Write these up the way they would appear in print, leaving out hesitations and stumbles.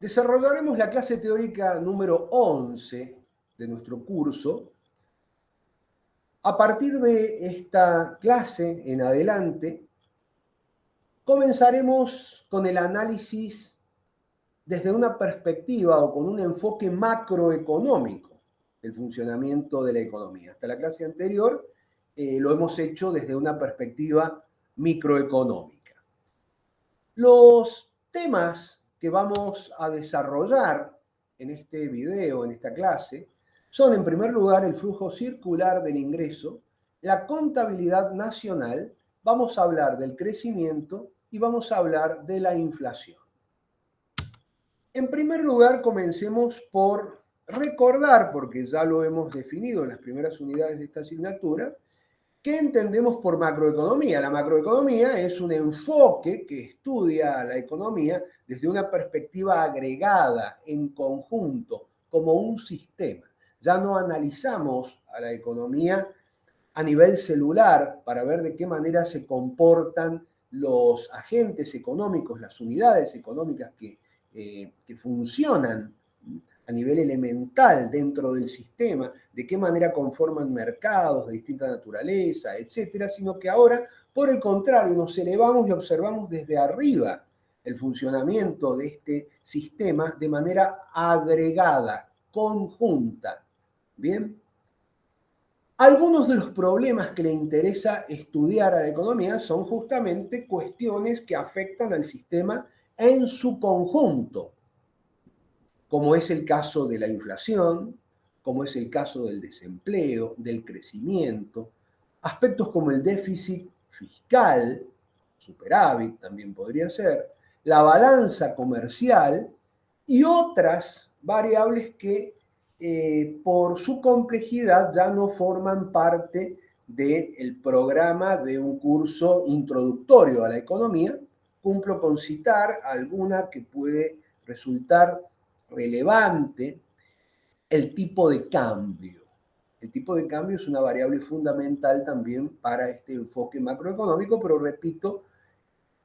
Desarrollaremos la clase teórica número 11 de nuestro curso. A partir de esta clase en adelante, comenzaremos con el análisis desde una perspectiva o con un enfoque macroeconómico del funcionamiento de la economía. Hasta la clase anterior lo hemos hecho desde una perspectiva microeconómica. Los temas que vamos a desarrollar en este video, en esta clase, son en primer lugar el flujo circular del ingreso, la contabilidad nacional, vamos a hablar del crecimiento y vamos a hablar de la inflación. En primer lugar, comencemos por recordar, porque ya lo hemos definido en las primeras unidades de esta asignatura, ¿qué entendemos por macroeconomía? La macroeconomía es un enfoque que estudia la economía desde una perspectiva agregada, en conjunto, como un sistema. Ya no analizamos a la economía a nivel celular para ver de qué manera se comportan los agentes económicos, las unidades económicas que funcionan a nivel elemental dentro del sistema, de qué manera conforman mercados de distinta naturaleza, etcétera, sino que ahora, por el contrario, nos elevamos y observamos desde arriba el funcionamiento de este sistema de manera agregada, conjunta. ¿Bien? Algunos de los problemas que le interesa estudiar a la economía son justamente cuestiones que afectan al sistema en su conjunto, como es el caso de la inflación, como es el caso del desempleo, del crecimiento, aspectos como el déficit fiscal, superávit también podría ser, la balanza comercial y otras variables que por su complejidad ya no forman parte del programa de un curso introductorio a la economía. Cumplo con citar alguna que puede resultar relevante: el tipo de cambio. El tipo de cambio es una variable fundamental también para este enfoque macroeconómico, pero repito,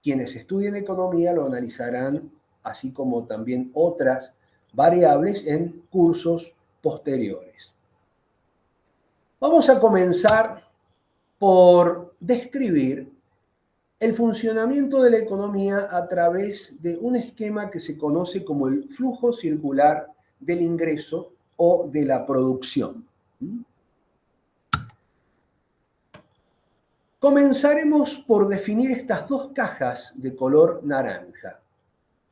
quienes estudien economía lo analizarán, así como también otras variables en cursos posteriores. Vamos a comenzar por describir el funcionamiento de la economía a través de un esquema que se conoce como el flujo circular del ingreso o de la producción. Comenzaremos por definir estas dos cajas de color naranja.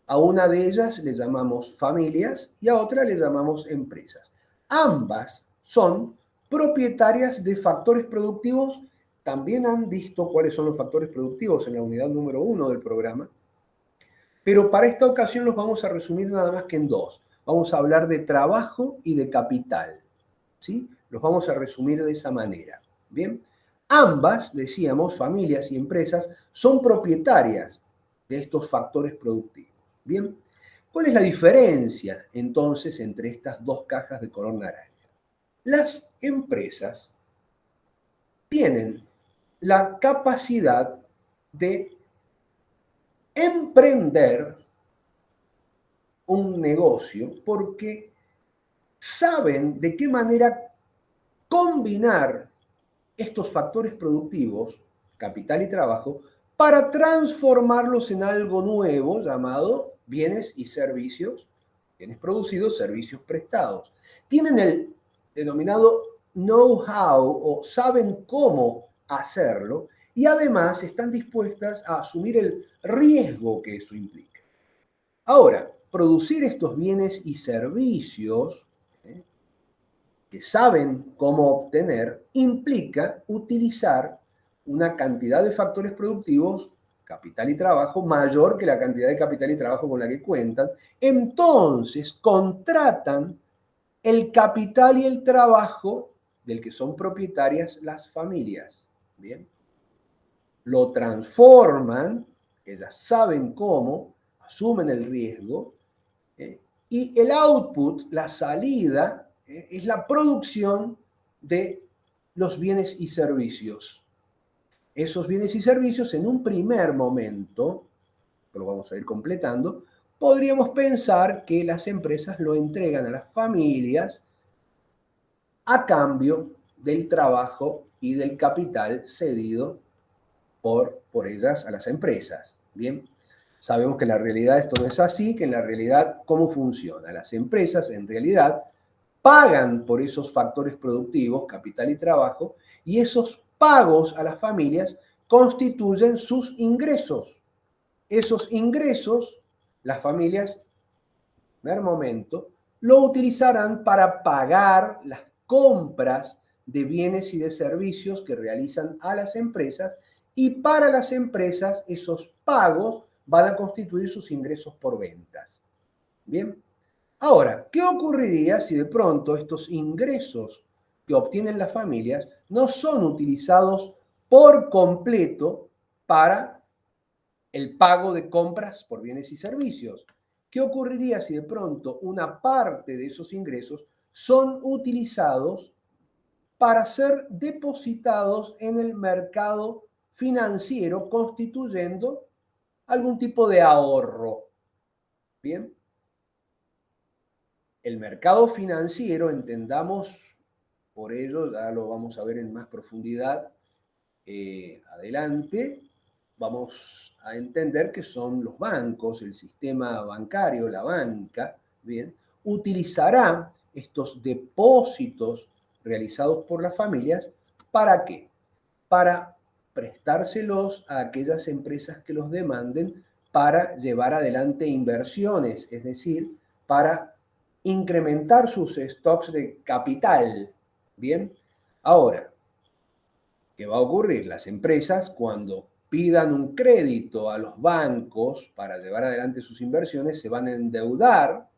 A una de ellas le llamamos familias y a otra le llamamos empresas. Ambas son propietarias de factores productivos. También han visto cuáles son los factores productivos en la unidad número 1 del programa, pero para esta ocasión los vamos a resumir nada más que en dos. Vamos a hablar de trabajo y de capital, ¿sí? Los vamos a resumir de esa manera, ¿bien? Ambas, decíamos, familias y empresas, son propietarias de estos factores productivos, ¿bien? ¿Cuál es la diferencia, entonces, entre estas dos cajas de color naranja? Las empresas tienen la capacidad de emprender un negocio porque saben de qué manera combinar estos factores productivos, capital y trabajo, para transformarlos en algo nuevo llamado bienes y servicios, bienes producidos, servicios prestados. Tienen el denominado know-how o saben cómo hacerlo y además están dispuestas a asumir el riesgo que eso implica. Ahora, producir estos bienes y servicios que saben cómo obtener implica utilizar una cantidad de factores productivos, capital y trabajo, mayor que la cantidad de capital y trabajo con la que cuentan. Entonces contratan el capital y el trabajo del que son propietarias las familias. ¿Bien? Lo transforman, ellas saben cómo, asumen el riesgo, y el output, la salida, es la producción de los bienes y servicios. Esos bienes y servicios en un primer momento, que lo vamos a ir completando, podríamos pensar que las empresas lo entregan a las familias a cambio del trabajo y del capital cedido por ellas a las empresas. Bien, sabemos que en la realidad esto no es así, que en la realidad, ¿cómo funciona? Las empresas en realidad pagan por esos factores productivos, capital y trabajo, y esos pagos a las familias constituyen sus ingresos. Esos ingresos, las familias, en primer momento, lo utilizarán para pagar las compras de bienes y de servicios que realizan a las empresas, y para las empresas esos pagos van a constituir sus ingresos por ventas. Bien. Ahora, ¿qué ocurriría si de pronto estos ingresos que obtienen las familias no son utilizados por completo para el pago de compras por bienes y servicios? ¿Qué ocurriría si de pronto una parte de esos ingresos son utilizados para ser depositados en el mercado financiero, constituyendo algún tipo de ahorro? Bien. El mercado financiero, entendamos, por ello, ya lo vamos a ver en más profundidad adelante, vamos a entender que son los bancos, el sistema bancario, la banca, bien, utilizará estos depósitos realizados por las familias. ¿Para qué? Para prestárselos a aquellas empresas que los demanden para llevar adelante inversiones, es decir, para incrementar sus stocks de capital. Bien, ahora, ¿qué va a ocurrir? Las empresas, cuando pidan un crédito a los bancos para llevar adelante sus inversiones, se van a endeudar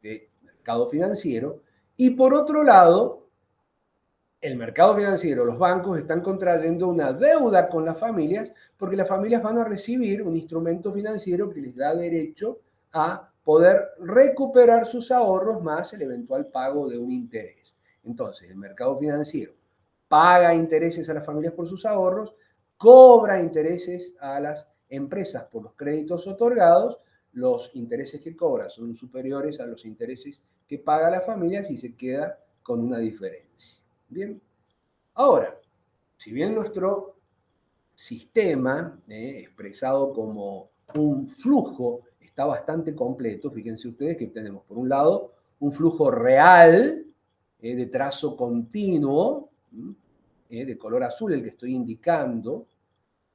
del mercado financiero, y por otro lado, el mercado financiero, los bancos están contrayendo una deuda con las familias, porque las familias van a recibir un instrumento financiero que les da derecho a poder recuperar sus ahorros más el eventual pago de un interés. Entonces, el mercado financiero paga intereses a las familias por sus ahorros, cobra intereses a las empresas por los créditos otorgados, los intereses que cobra son superiores a los intereses que paga las familias y se queda con una diferencia. Bien, ahora, si bien nuestro sistema, expresado como un flujo, está bastante completo, fíjense ustedes que tenemos por un lado un flujo real de trazo continuo, de color azul el que estoy indicando,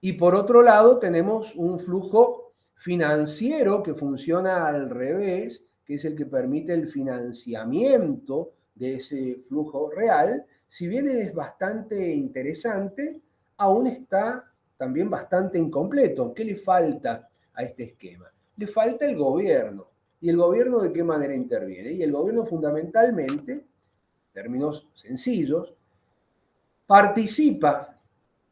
y por otro lado tenemos un flujo financiero que funciona al revés, que es el que permite el financiamiento de ese flujo real. Si bien es bastante interesante, aún está también bastante incompleto. ¿Qué le falta a este esquema? Le falta el gobierno. ¿Y el gobierno de qué manera interviene? Y el gobierno fundamentalmente, en términos sencillos, participa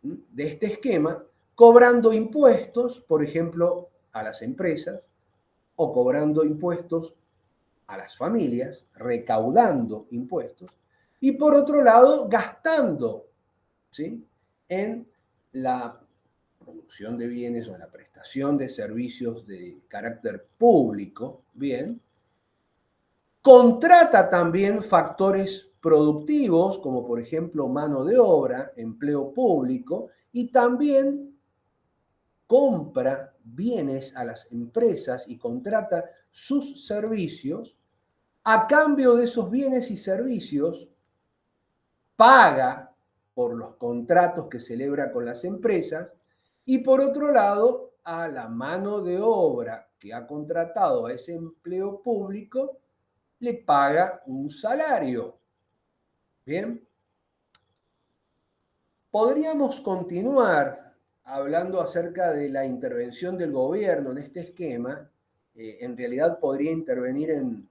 de este esquema cobrando impuestos, por ejemplo, a las empresas, o cobrando impuestos a las familias, recaudando impuestos, y por otro lado, gastando, ¿sí?, en la producción de bienes o en la prestación de servicios de carácter público, bien, contrata también factores productivos, como por ejemplo mano de obra, empleo público, y también compra bienes a las empresas y contrata sus servicios. A cambio de esos bienes y servicios, paga por los contratos que celebra con las empresas, y por otro lado, a la mano de obra que ha contratado a ese empleo público, le paga un salario. Bien, podríamos continuar hablando acerca de la intervención del gobierno en este esquema. En realidad podría intervenir en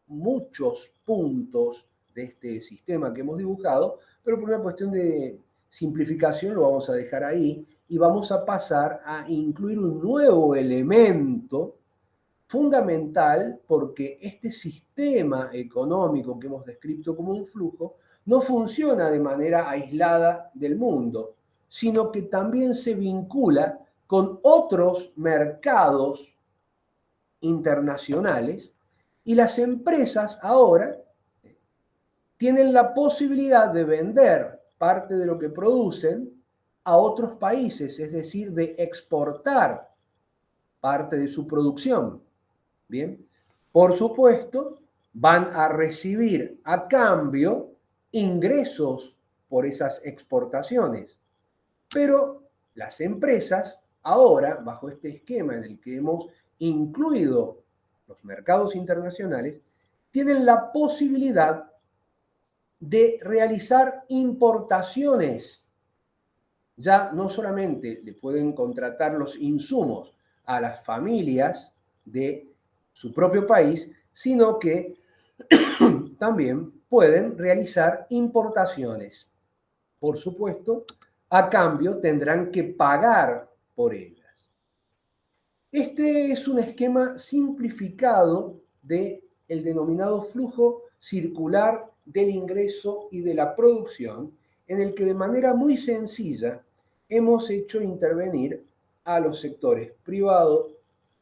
muchos puntos de este sistema que hemos dibujado, pero por una cuestión de simplificación lo vamos a dejar ahí y vamos a pasar a incluir un nuevo elemento fundamental, porque este sistema económico que hemos descrito como un flujo no funciona de manera aislada del mundo, sino que también se vincula con otros mercados internacionales y las empresas ahora tienen la posibilidad de vender parte de lo que producen a otros países, es decir, de exportar parte de su producción. Bien, por supuesto, van a recibir a cambio ingresos por esas exportaciones, pero las empresas ahora, bajo este esquema en el que hemos incluido los mercados internacionales, tienen la posibilidad de realizar importaciones. Ya no solamente le pueden contratar los insumos a las familias de su propio país, sino que también pueden realizar importaciones. Por supuesto, a cambio tendrán que pagar por ellas. Este es un esquema simplificado del denominado flujo circular del ingreso y de la producción, en el que de manera muy sencilla hemos hecho intervenir a los sectores privado,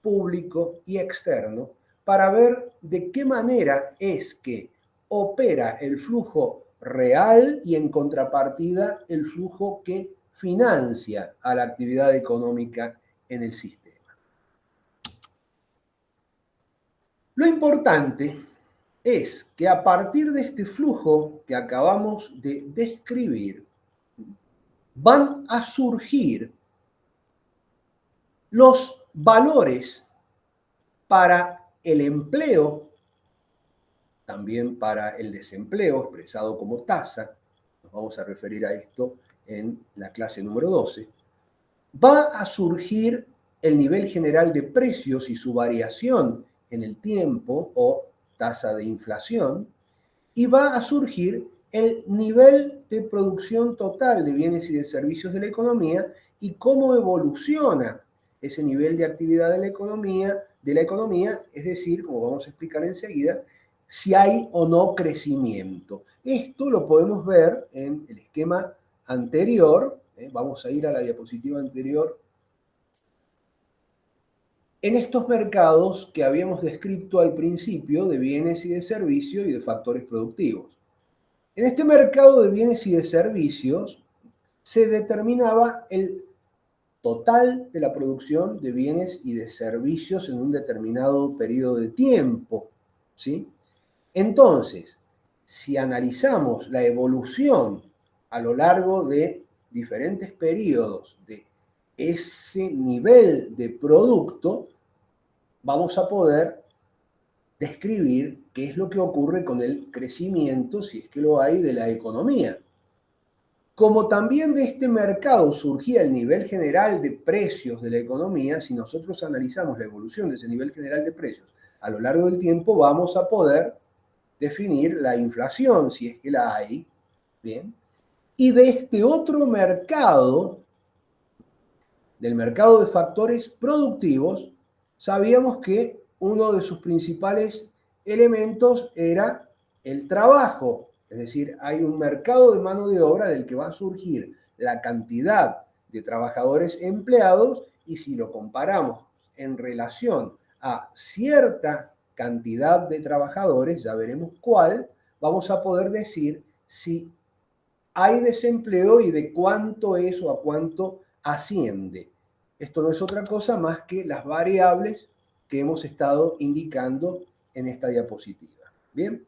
público y externo para ver de qué manera es que opera el flujo real y en contrapartida el flujo que financia a la actividad económica en el sistema. Lo importante es que a partir de este flujo que acabamos de describir, van a surgir los valores para el empleo, también para el desempleo, expresado como tasa, nos vamos a referir a esto en la clase número 12, va a surgir el nivel general de precios y su variación en el tiempo o tasa de inflación, y va a surgir el nivel de producción total de bienes y de servicios de la economía y cómo evoluciona ese nivel de actividad de la economía, es decir, como vamos a explicar enseguida, si hay o no crecimiento. Esto lo podemos ver en el esquema anterior. Vamos a ir a la diapositiva anterior. En estos mercados que habíamos descrito al principio de bienes y de servicios y de factores productivos. En este mercado de bienes y de servicios se determinaba el total de la producción de bienes y de servicios en un determinado periodo de tiempo, ¿sí? Entonces, si analizamos la evolución a lo largo de diferentes periodos de ese nivel de producto, vamos a poder describir qué es lo que ocurre con el crecimiento, si es que lo hay, de la economía. Como también de este mercado surgía el nivel general de precios de la economía, si nosotros analizamos la evolución de ese nivel general de precios a lo largo del tiempo, vamos a poder definir la inflación, si es que la hay, ¿bien? Y de este otro mercado, del mercado de factores productivos, sabíamos que uno de sus principales elementos era el trabajo. Es decir, hay un mercado de mano de obra del que va a surgir la cantidad de trabajadores empleados y si lo comparamos en relación a cierta cantidad de trabajadores, ya veremos cuál, vamos a poder decir si hay desempleo y de cuánto es o a cuánto asciende. Esto no es otra cosa más que las variables que hemos estado indicando en esta diapositiva. Bien.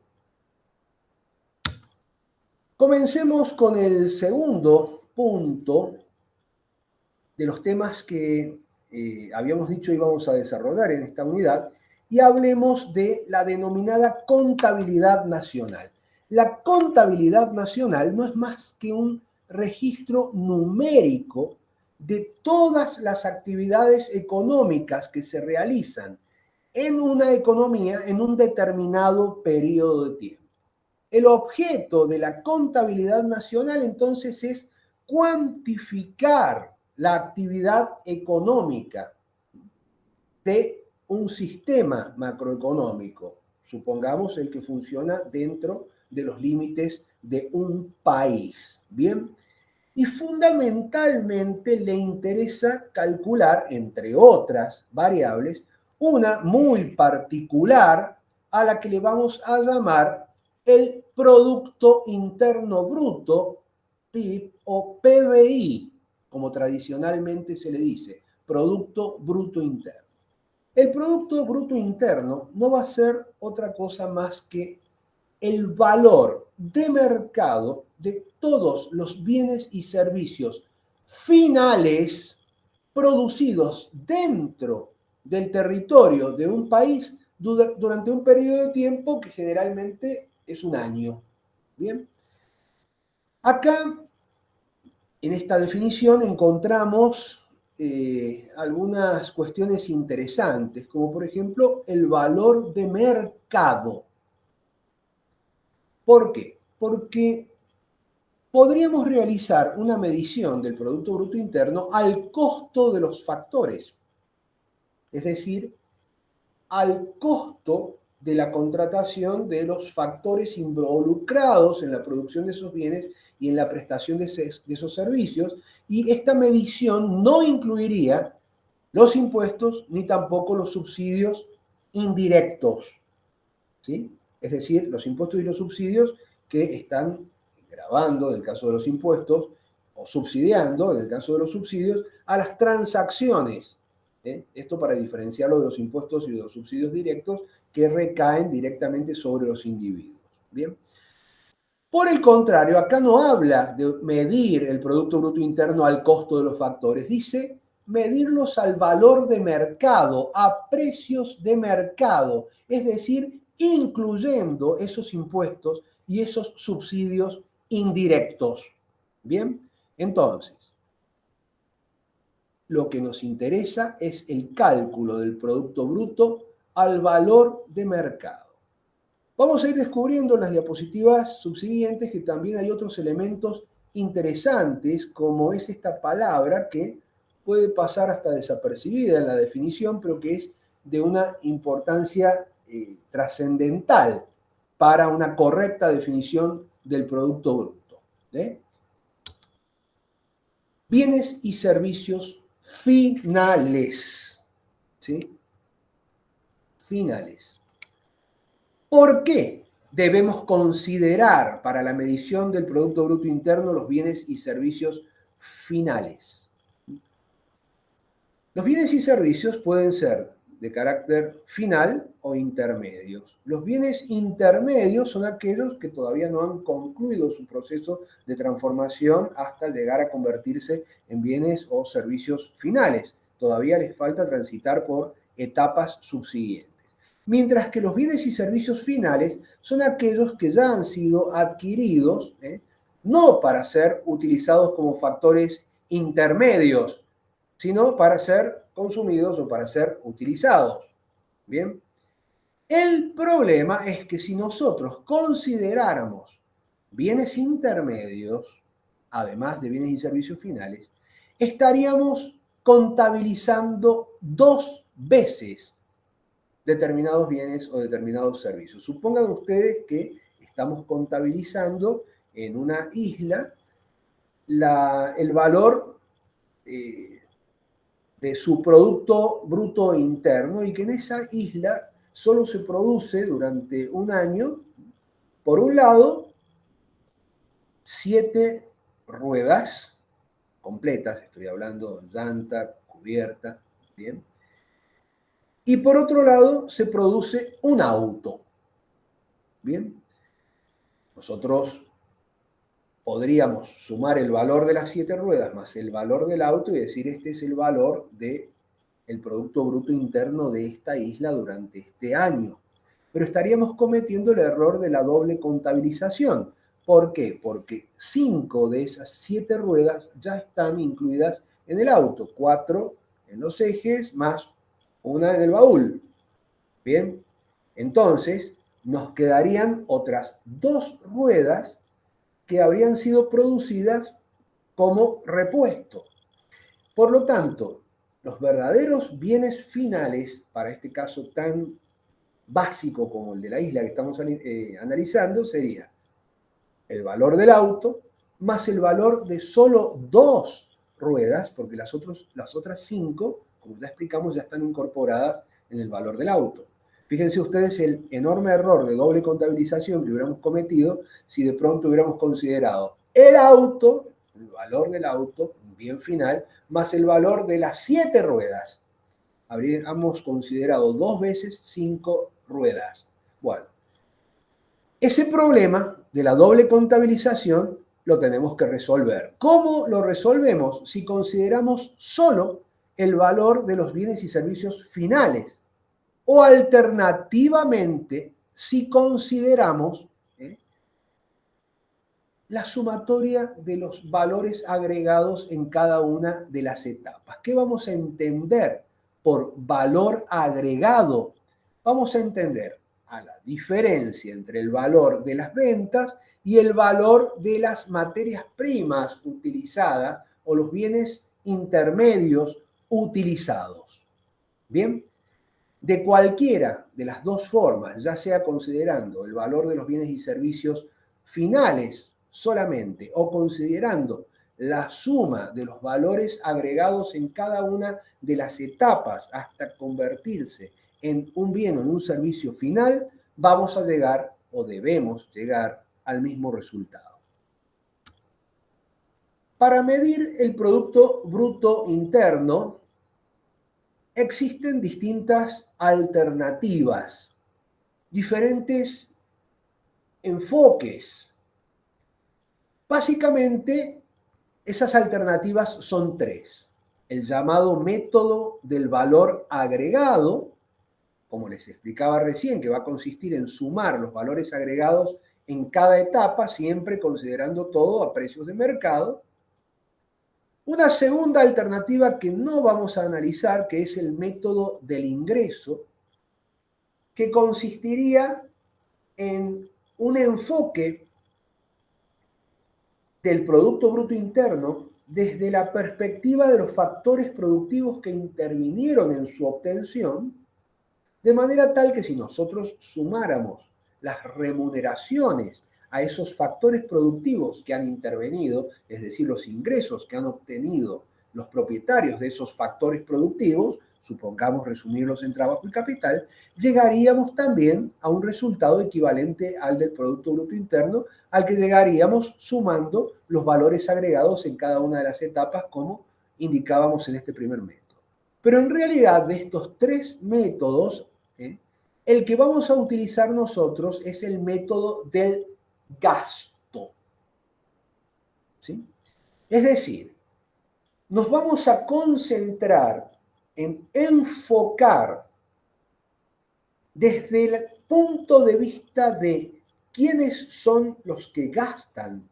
Comencemos con el segundo punto de los temas que habíamos dicho íbamos a desarrollar en esta unidad y hablemos de la denominada contabilidad nacional. La contabilidad nacional no es más que un registro numérico de todas las actividades económicas que se realizan en una economía en un determinado periodo de tiempo. El objeto de la contabilidad nacional entonces es cuantificar la actividad económica de un sistema macroeconómico, supongamos el que funciona dentro de los límites de un país. Bien, y fundamentalmente le interesa calcular, entre otras variables, una muy particular a la que le vamos a llamar el Producto Interno Bruto, PIB o PBI, como tradicionalmente se le dice, Producto Bruto Interno. El Producto Bruto Interno no va a ser otra cosa más que el valor de mercado de todos los bienes y servicios finales producidos dentro del territorio de un país durante un periodo de tiempo que generalmente es un año. Bien. Acá, en esta definición, encontramos algunas cuestiones interesantes, como por ejemplo el valor de mercado. ¿Por qué? Porque podríamos realizar una medición del Producto Bruto Interno al costo de los factores, es decir, al costo de la contratación de los factores involucrados en la producción de esos bienes y en la prestación de esos servicios, y esta medición no incluiría los impuestos ni tampoco los subsidios indirectos, ¿sí? Es decir, los impuestos y los subsidios que están gravando, en el caso de los impuestos, o subsidiando, en el caso de los subsidios, a las transacciones. Esto para diferenciarlo de los impuestos y de los subsidios directos que recaen directamente sobre los individuos. Bien. Por el contrario, acá no habla de medir el Producto Bruto Interno al costo de los factores, dice medirlos al valor de mercado, a precios de mercado, es decir, incluyendo esos impuestos y esos subsidios indirectos. Bien, entonces, lo que nos interesa es el cálculo del Producto Bruto al valor de mercado. Vamos a ir descubriendo en las diapositivas subsiguientes que también hay otros elementos interesantes, como es esta palabra que puede pasar hasta desapercibida en la definición, pero que es de una importancia trascendental para una correcta definición del Producto Bruto. Bienes y servicios finales. ¿Sí? Finales. ¿Por qué debemos considerar para la medición del Producto Bruto Interno los bienes y servicios finales? Los bienes y servicios pueden ser de carácter final o intermedios. Los bienes intermedios son aquellos que todavía no han concluido su proceso de transformación hasta llegar a convertirse en bienes o servicios finales. Todavía les falta transitar por etapas subsiguientes. Mientras que los bienes y servicios finales son aquellos que ya han sido adquiridos, no para ser utilizados como factores intermedios, sino para ser consumidos o para ser utilizados. Bien. El problema es que si nosotros consideráramos bienes intermedios, además de bienes y servicios finales, estaríamos contabilizando dos veces determinados bienes o determinados servicios. Supongan ustedes que estamos contabilizando en una isla el valor de su Producto Bruto Interno y que en esa isla solo se produce durante un año, por un lado, 7 ruedas completas, estoy hablando de llanta, cubierta, ¿bien? Y por otro lado, se produce un auto. Bien, nosotros podríamos sumar el valor de las 7 ruedas más el valor del auto y decir este es el valor del Producto Bruto Interno de esta isla durante este año. Pero estaríamos cometiendo el error de la doble contabilización. ¿Por qué? Porque 5 de esas 7 ruedas ya están incluidas en el auto, 4 en los ejes más una en el baúl. Bien, entonces nos quedarían otras 2 ruedas que habrían sido producidas como repuesto. Por lo tanto, los verdaderos bienes finales, para este caso tan básico como el de la isla que estamos analizando, sería el valor del auto más el valor de solo 2 ruedas, porque las otras 5, como ya explicamos, ya están incorporadas en el valor del auto. Fíjense ustedes el enorme error de doble contabilización que hubiéramos cometido si de pronto hubiéramos considerado el auto, el valor del auto, un bien final, más el valor de las 7 ruedas. Habríamos considerado 2 veces 5 ruedas. Bueno, ese problema de la doble contabilización lo tenemos que resolver. ¿Cómo lo resolvemos? Si consideramos solo el valor de los bienes y servicios finales o alternativamente si consideramos la sumatoria de los valores agregados en cada una de las etapas. ¿Qué vamos a entender por valor agregado? Vamos a entender a la diferencia entre el valor de las ventas y el valor de las materias primas utilizadas o los bienes intermedios utilizados. Bien, de cualquiera de las dos formas, ya sea considerando el valor de los bienes y servicios finales solamente o considerando la suma de los valores agregados en cada una de las etapas hasta convertirse en un bien o en un servicio final, vamos a llegar o debemos llegar al mismo resultado. Para medir el Producto Bruto Interno, existen distintas alternativas, diferentes enfoques. Básicamente, esas alternativas son 3. El llamado método del valor agregado, como les explicaba recién, que va a consistir en sumar los valores agregados en cada etapa, siempre considerando todo a precios de mercado. Una segunda alternativa que no vamos a analizar, que es el método del ingreso, que consistiría en un enfoque del Producto Bruto Interno desde la perspectiva de los factores productivos que intervinieron en su obtención, de manera tal que si nosotros sumáramos las remuneraciones a esos factores productivos que han intervenido, es decir, los ingresos que han obtenido los propietarios de esos factores productivos, supongamos resumirlos en trabajo y capital, llegaríamos también a un resultado equivalente al del Producto Bruto Interno, al que llegaríamos sumando los valores agregados en cada una de las etapas, como indicábamos en este primer método. Pero en realidad, de estos 3 métodos, el que vamos a utilizar nosotros es el método del gasto. ¿Sí? Es decir, nos vamos a concentrar en enfocar desde el punto de vista de quiénes son los que gastan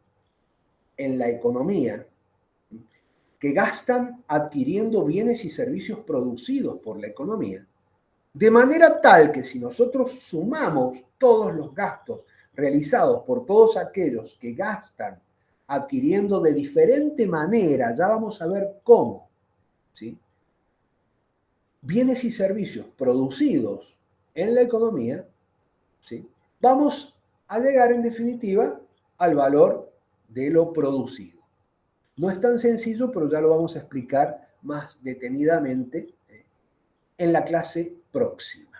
en la economía, que gastan adquiriendo bienes y servicios producidos por la economía, de manera tal que si nosotros sumamos todos los gastos realizados por todos aquellos que gastan adquiriendo de diferente manera, ya vamos a ver cómo, ¿sí?, bienes y servicios producidos en la economía, ¿sí?, vamos a llegar en definitiva al valor de lo producido. No es tan sencillo, pero ya lo vamos a explicar más detenidamente en la clase próxima.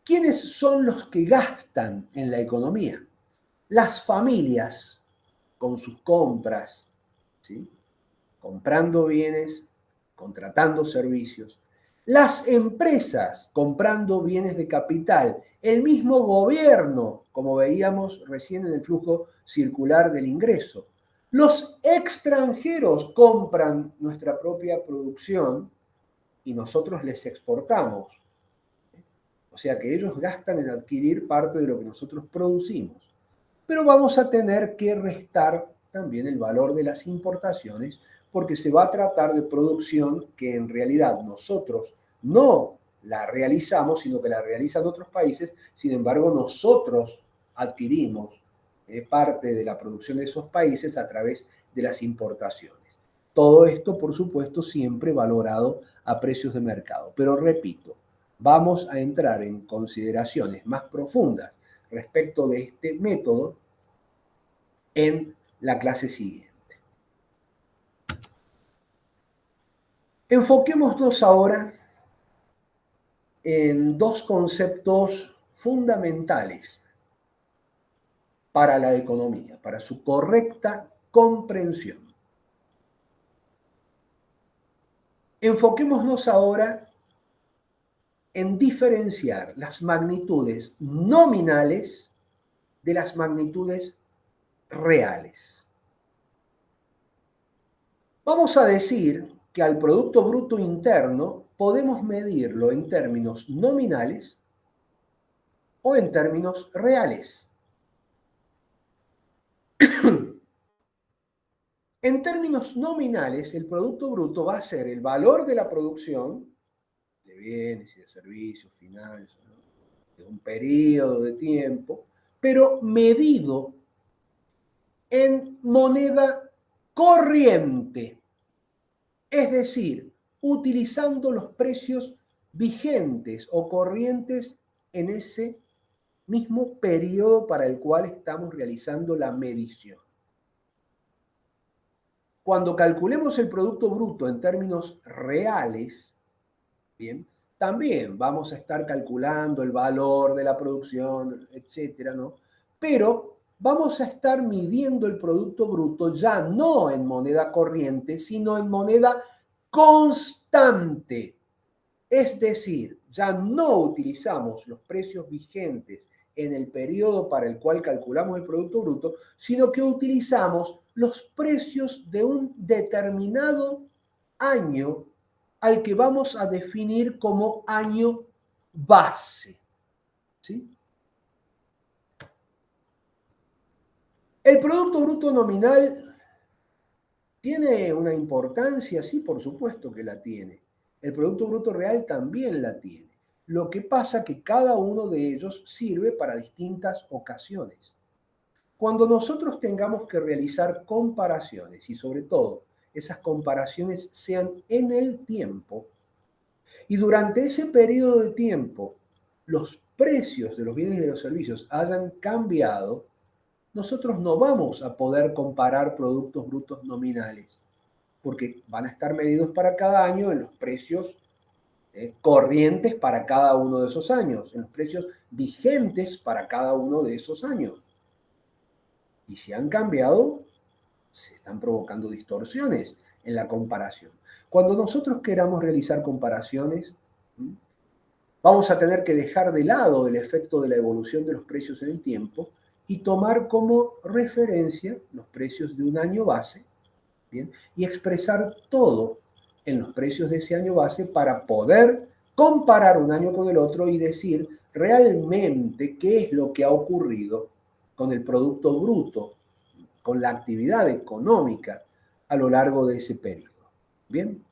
¿Quiénes son los que gastan en la economía? Las familias con sus compras, ¿sí?, comprando bienes, contratando servicios. Las empresas comprando bienes de capital. El mismo gobierno, como veíamos recién en el flujo circular del ingreso. Los extranjeros compran nuestra propia producción y nosotros les exportamos. O sea que ellos gastan en adquirir parte de lo que nosotros producimos. Pero vamos a tener que restar también el valor de las importaciones, porque se va a tratar de producción que en realidad nosotros no la realizamos, sino que la realizan otros países. Sin embargo, nosotros adquirimos parte de la producción de esos países a través de las importaciones. Todo esto, por supuesto, siempre valorado a precios de mercado. Pero repito, vamos a entrar en consideraciones más profundas respecto de este método en la clase siguiente. Enfoquémonos ahora en dos conceptos fundamentales para la economía, para su correcta comprensión. Enfoquémonos ahora en diferenciar las magnitudes nominales de las magnitudes reales. Vamos a decir que al Producto Bruto Interno podemos medirlo en términos nominales o en términos reales. En términos nominales, el Producto Bruto va a ser el valor de la producción de bienes y de servicios finales, ¿no?, de un periodo de tiempo, pero medido en moneda corriente, es decir, utilizando los precios vigentes o corrientes en ese mismo periodo para el cual estamos realizando la medición. Cuando calculemos el Producto Bruto en términos reales, bien, también vamos a estar calculando el valor de la producción, etcétera, ¿no? Pero vamos a estar midiendo el Producto Bruto ya no en moneda corriente, sino en moneda constante. Es decir, ya no utilizamos los precios vigentes en el periodo para el cual calculamos el Producto Bruto, sino que utilizamos los precios de un determinado año al que vamos a definir como año base. ¿Sí? ¿El Producto Bruto Nominal tiene una importancia? Sí, por supuesto que la tiene. El Producto Bruto Real también la tiene. Lo que pasa es que cada uno de ellos sirve para distintas ocasiones. Cuando nosotros tengamos que realizar comparaciones, y sobre todo esas comparaciones sean en el tiempo, y durante ese periodo de tiempo los precios de los bienes y de los servicios hayan cambiado, nosotros no vamos a poder comparar productos brutos nominales, porque van a estar medidos para cada año en los precios corrientes para cada uno de esos años, en los precios vigentes para cada uno de esos años. Y si han cambiado, se están provocando distorsiones en la comparación. Cuando nosotros queramos realizar comparaciones, vamos a tener que dejar de lado el efecto de la evolución de los precios en el tiempo y tomar como referencia los precios de un año base, ¿bien?, y expresar todo en los precios de ese año base para poder comparar un año con el otro y decir realmente qué es lo que ha ocurrido con el Producto Bruto, con la actividad económica a lo largo de ese periodo. Bien.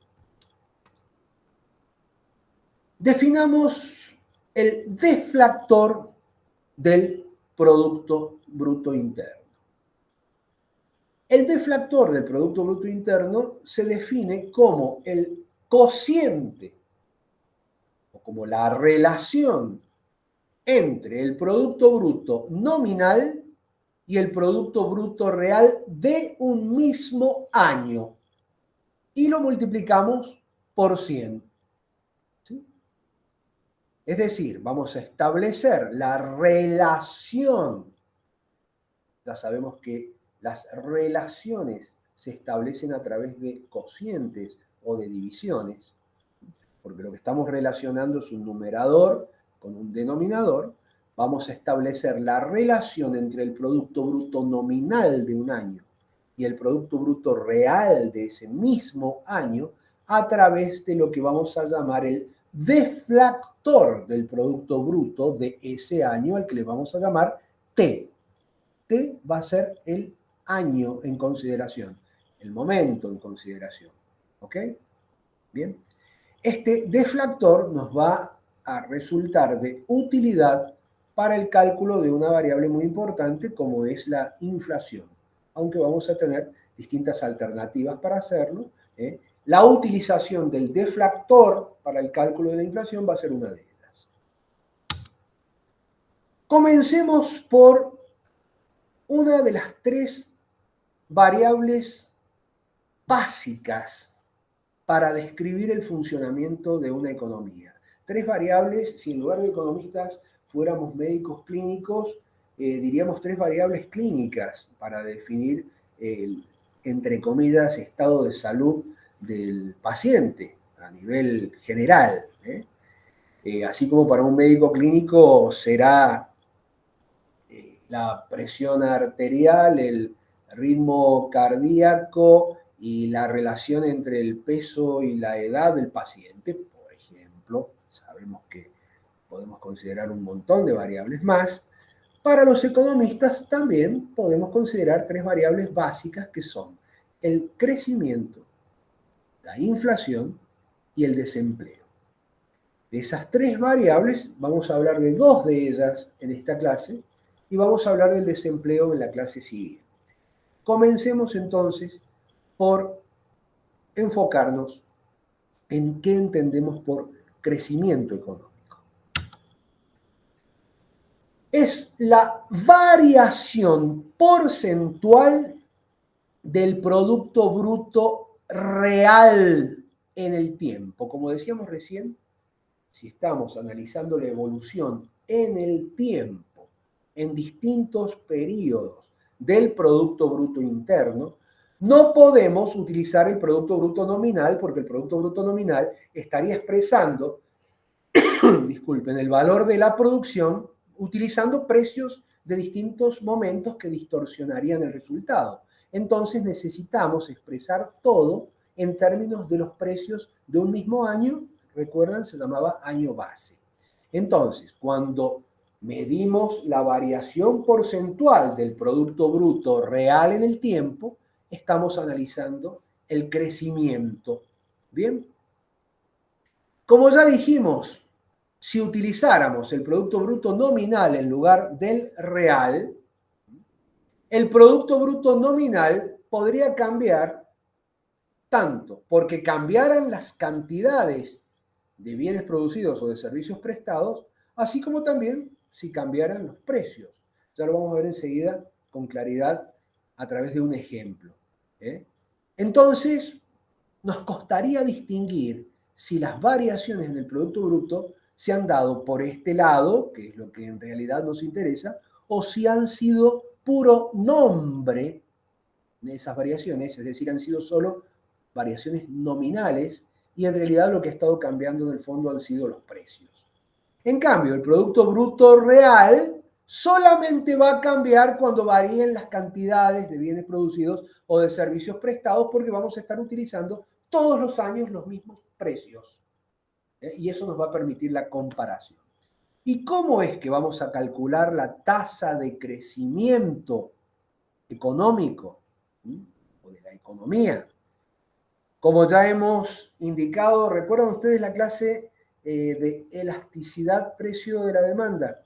Definamos el deflactor del Producto Bruto Interno. El deflactor del Producto Bruto Interno se define como el cociente o como la relación entre el Producto Bruto nominal y el Producto Bruto Real de un mismo año y lo multiplicamos por 100. ¿Sí? Es decir, vamos a establecer la relación. Ya sabemos que las relaciones se establecen a través de cocientes o de divisiones, porque lo que estamos relacionando es un numerador con un denominador. Vamos a establecer la relación entre el Producto Bruto nominal de un año y el Producto Bruto Real de ese mismo año a través de lo que vamos a llamar el deflactor del Producto Bruto de ese año, al que le vamos a llamar T. T va a ser el año en consideración, el momento en consideración. ¿Ok? Bien. Este deflactor nos va a resultar de utilidad para el cálculo de una variable muy importante como es la inflación, aunque vamos a tener distintas alternativas para hacerlo. La utilización del deflactor para el cálculo de la inflación va a ser una de ellas. Comencemos por una de las tres variables básicas para describir el funcionamiento de una economía. tres variables, si en lugar de economistas fuéramos médicos clínicos, diríamos tres variables clínicas para definir el, entre comillas, estado de salud del paciente a nivel general. Así como para un médico clínico será la presión arterial, el ritmo cardíaco y la relación entre el peso y la edad del paciente, por ejemplo. Sabemos que podemos considerar un montón de variables más. Para los economistas también podemos considerar tres variables básicas que son el crecimiento, la inflación y el desempleo. De esas tres variables vamos a hablar de dos de ellas en esta clase y vamos a hablar del desempleo en la clase siguiente. Comencemos entonces por enfocarnos en qué entendemos por crecimiento económico. Es la variación porcentual del Producto Bruto real en el tiempo. Como decíamos recién, si estamos analizando la evolución en el tiempo, en distintos periodos del Producto Bruto Interno, no podemos utilizar el Producto Bruto Nominal porque el Producto Bruto Nominal estaría expresando, disculpen, el valor de la producción utilizando precios de distintos momentos que distorsionarían el resultado. Entonces necesitamos expresar todo en términos de los precios de un mismo año. Recuerdan, se llamaba año base. Entonces, cuando medimos la variación porcentual del Producto Bruto real en el tiempo, estamos analizando el crecimiento. ¿Bien? Como ya dijimos, si utilizáramos el Producto Bruto nominal en lugar del real, el Producto Bruto nominal podría cambiar tanto porque cambiaran las cantidades de bienes producidos o de servicios prestados, así como también si cambiaran los precios. Ya lo vamos a ver enseguida con claridad a través de un ejemplo. Entonces, nos costaría distinguir si las variaciones en el Producto Bruto se han dado por este lado, que es lo que en realidad nos interesa, o si han sido puro nombre de esas variaciones, es decir, han sido solo variaciones nominales y en realidad lo que ha estado cambiando en el fondo han sido los precios. En cambio, el Producto Bruto real solamente va a cambiar cuando varíen las cantidades de bienes producidos o de servicios prestados porque vamos a estar utilizando todos los años los mismos precios. Y eso nos va a permitir la comparación. ¿Y cómo es que vamos a calcular la tasa de crecimiento económico o de la economía? Como ya hemos indicado, ¿recuerdan ustedes la clase de elasticidad precio de la demanda?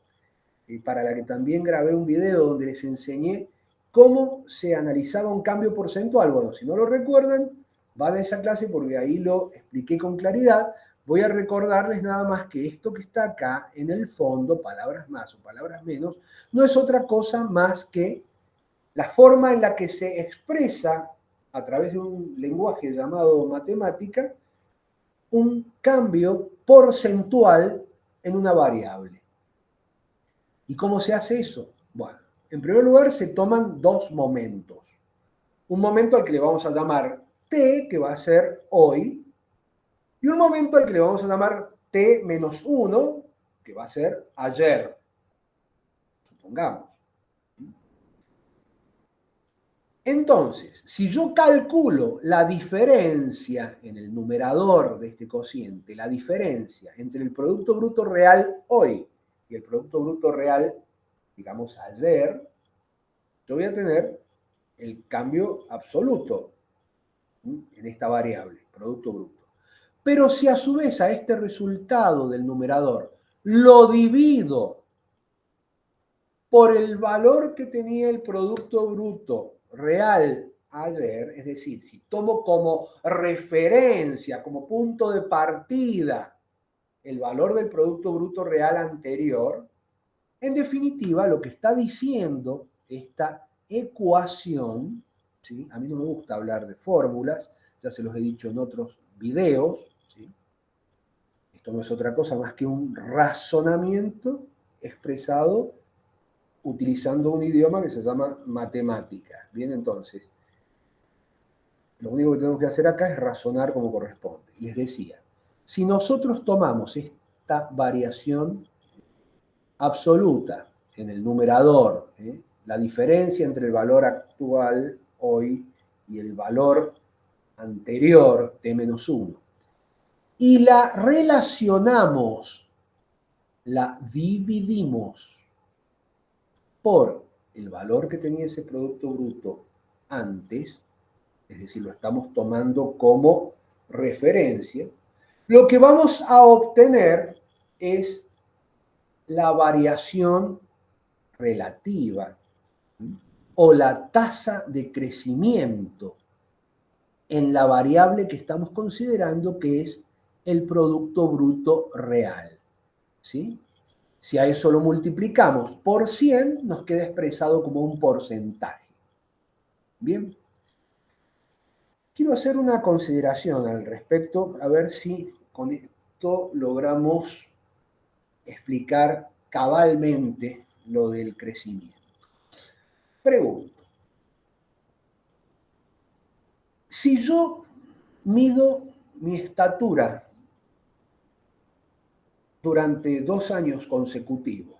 Para la que también grabé un video donde les enseñé cómo se analizaba un cambio porcentual. Bueno, si no lo recuerdan, van a esa clase porque ahí lo expliqué con claridad. Voy a recordarles nada más que esto que está acá, en el fondo, palabras más o palabras menos, no es otra cosa más que la forma en la que se expresa a través de un lenguaje llamado matemática un cambio porcentual en una variable. ¿Y cómo se hace eso? Bueno, en primer lugar se toman dos momentos. Un momento al que le vamos a llamar t, que va a ser hoy, y un momento al que le vamos a llamar t-1, que va a ser ayer, supongamos. Entonces, si yo calculo la diferencia en el numerador de este cociente, la diferencia entre el Producto Bruto Real hoy y el Producto Bruto Real, digamos, ayer, yo voy a tener el cambio absoluto en esta variable, Producto Bruto. Pero si a su vez a este resultado del numerador lo divido por el valor que tenía el Producto Bruto Real ayer, es decir, si tomo como referencia, como punto de partida, el valor del Producto Bruto Real anterior, en definitiva, lo que está diciendo esta ecuación, ¿sí? A mí no me gusta hablar de fórmulas, ya se los he dicho en otros videos, ¿sí? Esto no es otra cosa más que un razonamiento expresado utilizando un idioma que se llama matemática. Bien, entonces, lo único que tenemos que hacer acá es razonar como corresponde. Les decía, si nosotros tomamos esta variación absoluta en el numerador, la diferencia entre el valor actual hoy y el valor anterior, t-1, y la relacionamos, la dividimos por el valor que tenía ese producto bruto antes, es decir, lo estamos tomando como referencia, lo que vamos a obtener es la variación relativa o la tasa de crecimiento en la variable que estamos considerando, que es el producto bruto real. ¿Sí? Si a eso lo multiplicamos por 100, nos queda expresado como un porcentaje. Bien. Quiero hacer una consideración al respecto, a ver si con esto logramos explicar cabalmente lo del crecimiento. Pregunto, si yo mido mi estatura durante 2 años consecutivos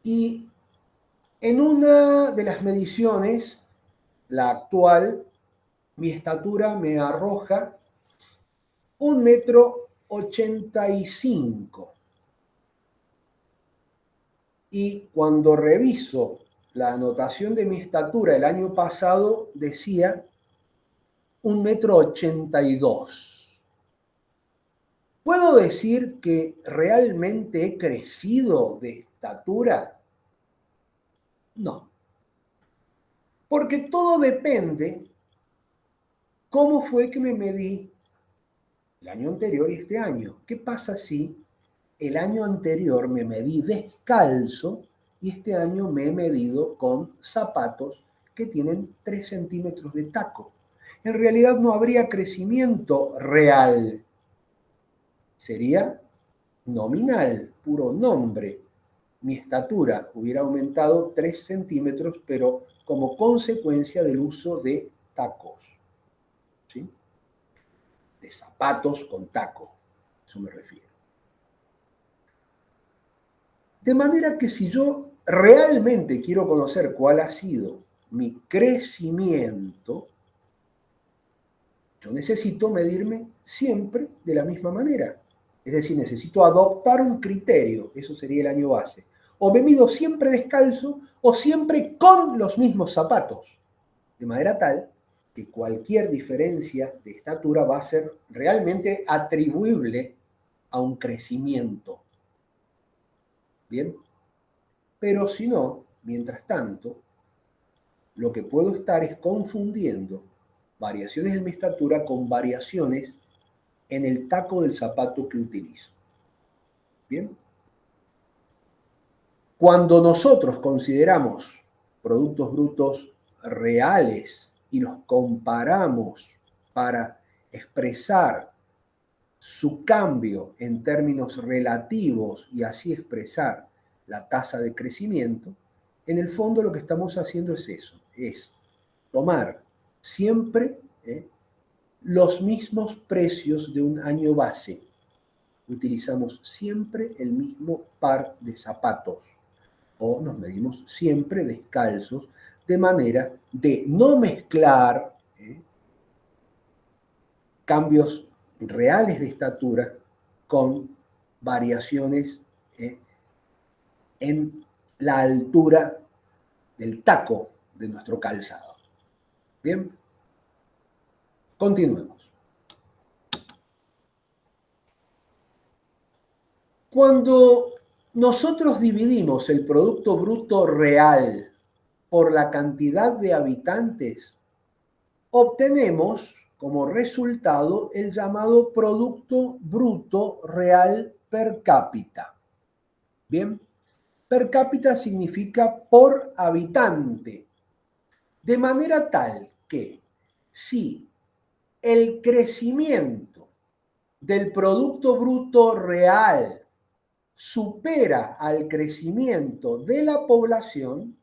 y en una de las mediciones, la actual, mi estatura me arroja 1,85 m. Y cuando reviso la anotación de mi estatura el año pasado, decía 1,82 m. ¿Puedo decir que realmente he crecido de estatura? No. Porque todo depende cómo fue que me medí el año anterior y este año. ¿Qué pasa si el año anterior me medí descalzo y este año me he medido con zapatos que tienen 3 centímetros de taco? En realidad no habría crecimiento real. Sería nominal, puro nombre. Mi estatura hubiera aumentado 3 centímetros, pero como consecuencia del uso de tacos. ¿Sí? De zapatos con taco. Eso me refiero. De manera que si yo realmente quiero conocer cuál ha sido mi crecimiento, yo necesito medirme siempre de la misma manera. Es decir, necesito adoptar un criterio, eso sería el año base. O me mido siempre descalzo o siempre con los mismos zapatos. De manera tal que cualquier diferencia de estatura va a ser realmente atribuible a un crecimiento. ¿Bien? Pero si no, mientras tanto, lo que puedo estar es confundiendo variaciones en mi estatura con variaciones en el taco del zapato que utilizo. ¿Bien? Cuando nosotros consideramos productos brutos reales y los comparamos para expresar su cambio en términos relativos y así expresar la tasa de crecimiento, en el fondo lo que estamos haciendo es eso, es tomar siempre los mismos precios de un año base. Utilizamos siempre el mismo par de zapatos o nos medimos siempre descalzos, de manera de no mezclar cambios reales de estatura con variaciones en la altura del taco de nuestro calzado. Bien, continuemos. Cuando nosotros dividimos el Producto Bruto Real por la cantidad de habitantes, obtenemos como resultado el llamado Producto Bruto Real per cápita. Bien, per cápita significa por habitante, de manera tal que si el crecimiento del Producto Bruto Real supera al crecimiento de la población,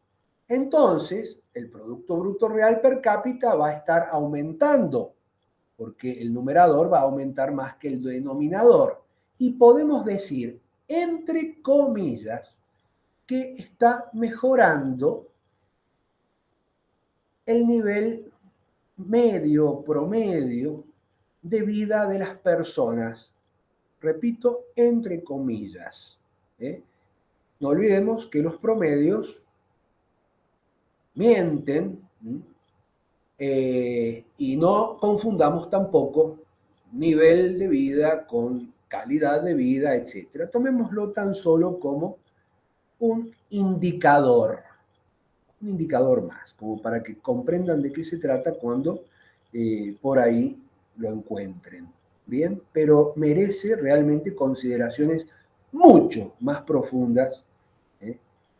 entonces el Producto Bruto Real per cápita va a estar aumentando, porque el numerador va a aumentar más que el denominador. Y podemos decir, entre comillas, que está mejorando el nivel medio, promedio de vida de las personas. Repito, entre comillas. No olvidemos que los promedios mienten, y no confundamos tampoco nivel de vida con calidad de vida, etc. Tomémoslo tan solo como un indicador más, como para que comprendan de qué se trata cuando por ahí lo encuentren. Bien, pero merece realmente consideraciones mucho más profundas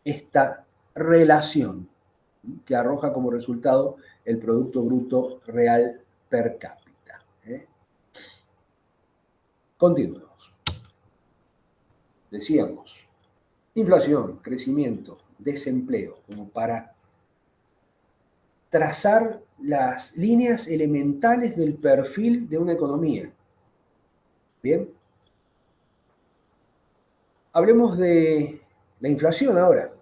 esta relación que arroja como resultado el Producto Bruto Real per cápita. Continuemos. Decíamos, inflación, crecimiento, desempleo, como para trazar las líneas elementales del perfil de una economía. Bien. Hablemos de la inflación ahora.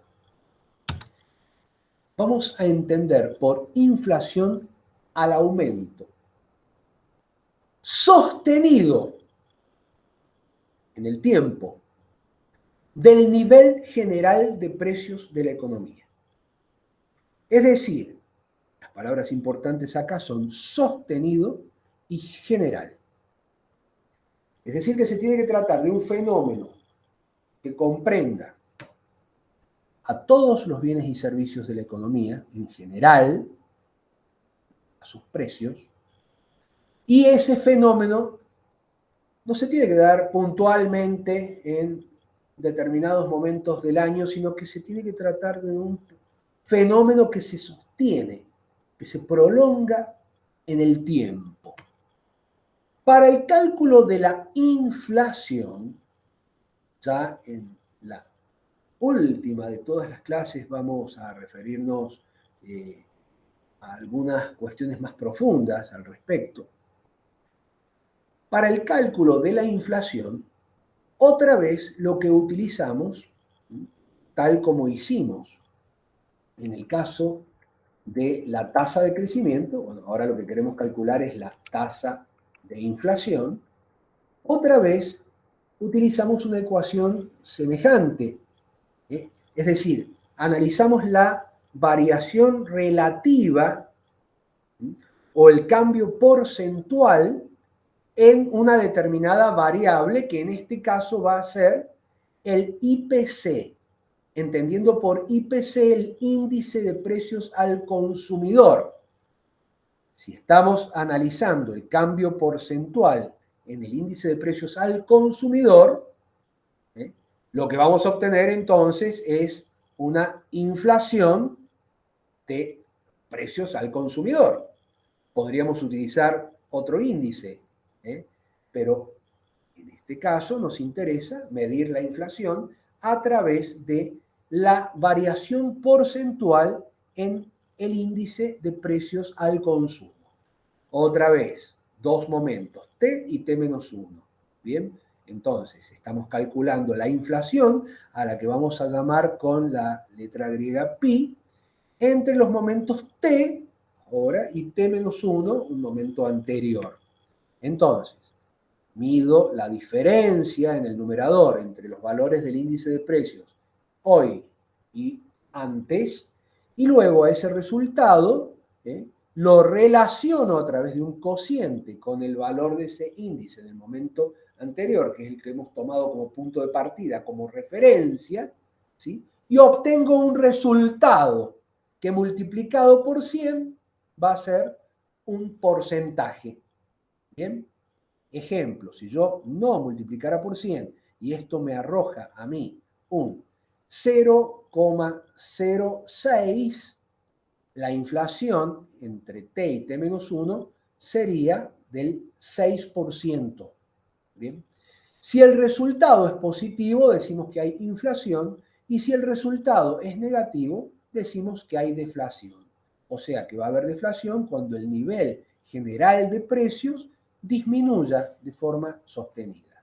Vamos a entender por inflación al aumento sostenido en el tiempo del nivel general de precios de la economía. Es decir, las palabras importantes acá son sostenido y general. Es decir, que se tiene que tratar de un fenómeno que comprenda a todos los bienes y servicios de la economía en general, a sus precios, y ese fenómeno no se tiene que dar puntualmente en determinados momentos del año, sino que se tiene que tratar de un fenómeno que se sostiene, que se prolonga en el tiempo. Para el cálculo de la inflación, ya en la última de todas las clases vamos a referirnos a algunas cuestiones más profundas al respecto. Para el cálculo de la inflación, otra vez lo que utilizamos, tal como hicimos en el caso de la tasa de crecimiento, bueno, ahora lo que queremos calcular es la tasa de inflación, otra vez utilizamos una ecuación semejante. Es decir, analizamos la variación relativa o el cambio porcentual en una determinada variable, que en este caso va a ser el IPC, entendiendo por IPC el índice de precios al consumidor. Si estamos analizando el cambio porcentual en el índice de precios al consumidor, lo que vamos a obtener entonces es una inflación de precios al consumidor. Podríamos utilizar otro índice, pero en este caso nos interesa medir la inflación a través de la variación porcentual en el índice de precios al consumo. Otra vez, dos momentos, T y T-1. Bien, entonces estamos calculando la inflación, a la que vamos a llamar con la letra griega pi, entre los momentos T ahora y T-1, un momento anterior. Entonces, mido la diferencia en el numerador entre los valores del índice de precios hoy y antes, y luego a ese resultado lo relaciono a través de un cociente con el valor de ese índice del momento anterior, que es el que hemos tomado como punto de partida, como referencia, ¿sí? Y obtengo un resultado que multiplicado por 100 va a ser un porcentaje. ¿Bien? Ejemplo, si yo no multiplicara por 100 y esto me arroja a mí un 0,06, la inflación entre T y T-1 sería del 6%. Bien. Si el resultado es positivo, decimos que hay inflación, y si el resultado es negativo, decimos que hay deflación. O sea que va a haber deflación cuando el nivel general de precios disminuya de forma sostenida.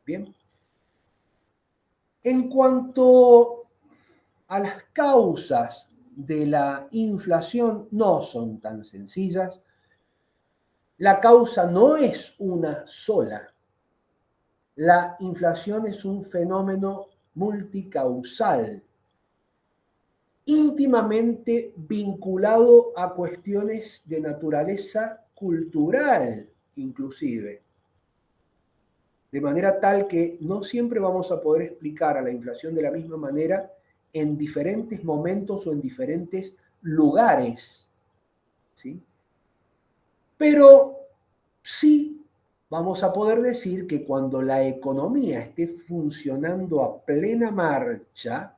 Bien. En cuanto a las causas de la inflación, no son tan sencillas. La causa no es una sola. La inflación es un fenómeno multicausal, íntimamente vinculado a cuestiones de naturaleza cultural, inclusive. De manera tal que no siempre vamos a poder explicar a la inflación de la misma manera en diferentes momentos o en diferentes lugares, ¿sí? Pero sí vamos a poder decir que cuando la economía esté funcionando a plena marcha,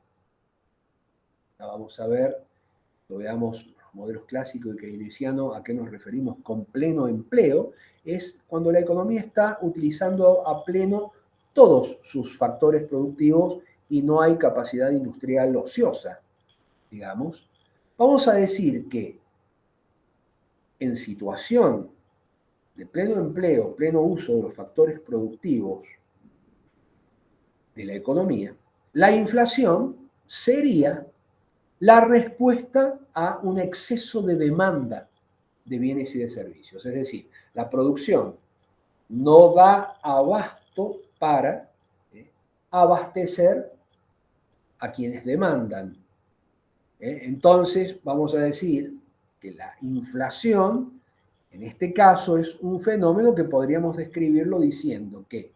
ya vamos a ver, lo veamos los modelos clásicos y keynesianos, a qué nos referimos con pleno empleo, es cuando la economía está utilizando a pleno todos sus factores productivos y no hay capacidad industrial ociosa, digamos. Vamos a decir que en situación de pleno empleo, pleno uso de los factores productivos de la economía, la inflación sería la respuesta a un exceso de demanda de bienes y de servicios. Es decir, la producción no da abasto para abastecer a quienes demandan. Entonces, vamos a decir que la inflación, en este caso, es un fenómeno que podríamos describirlo diciendo que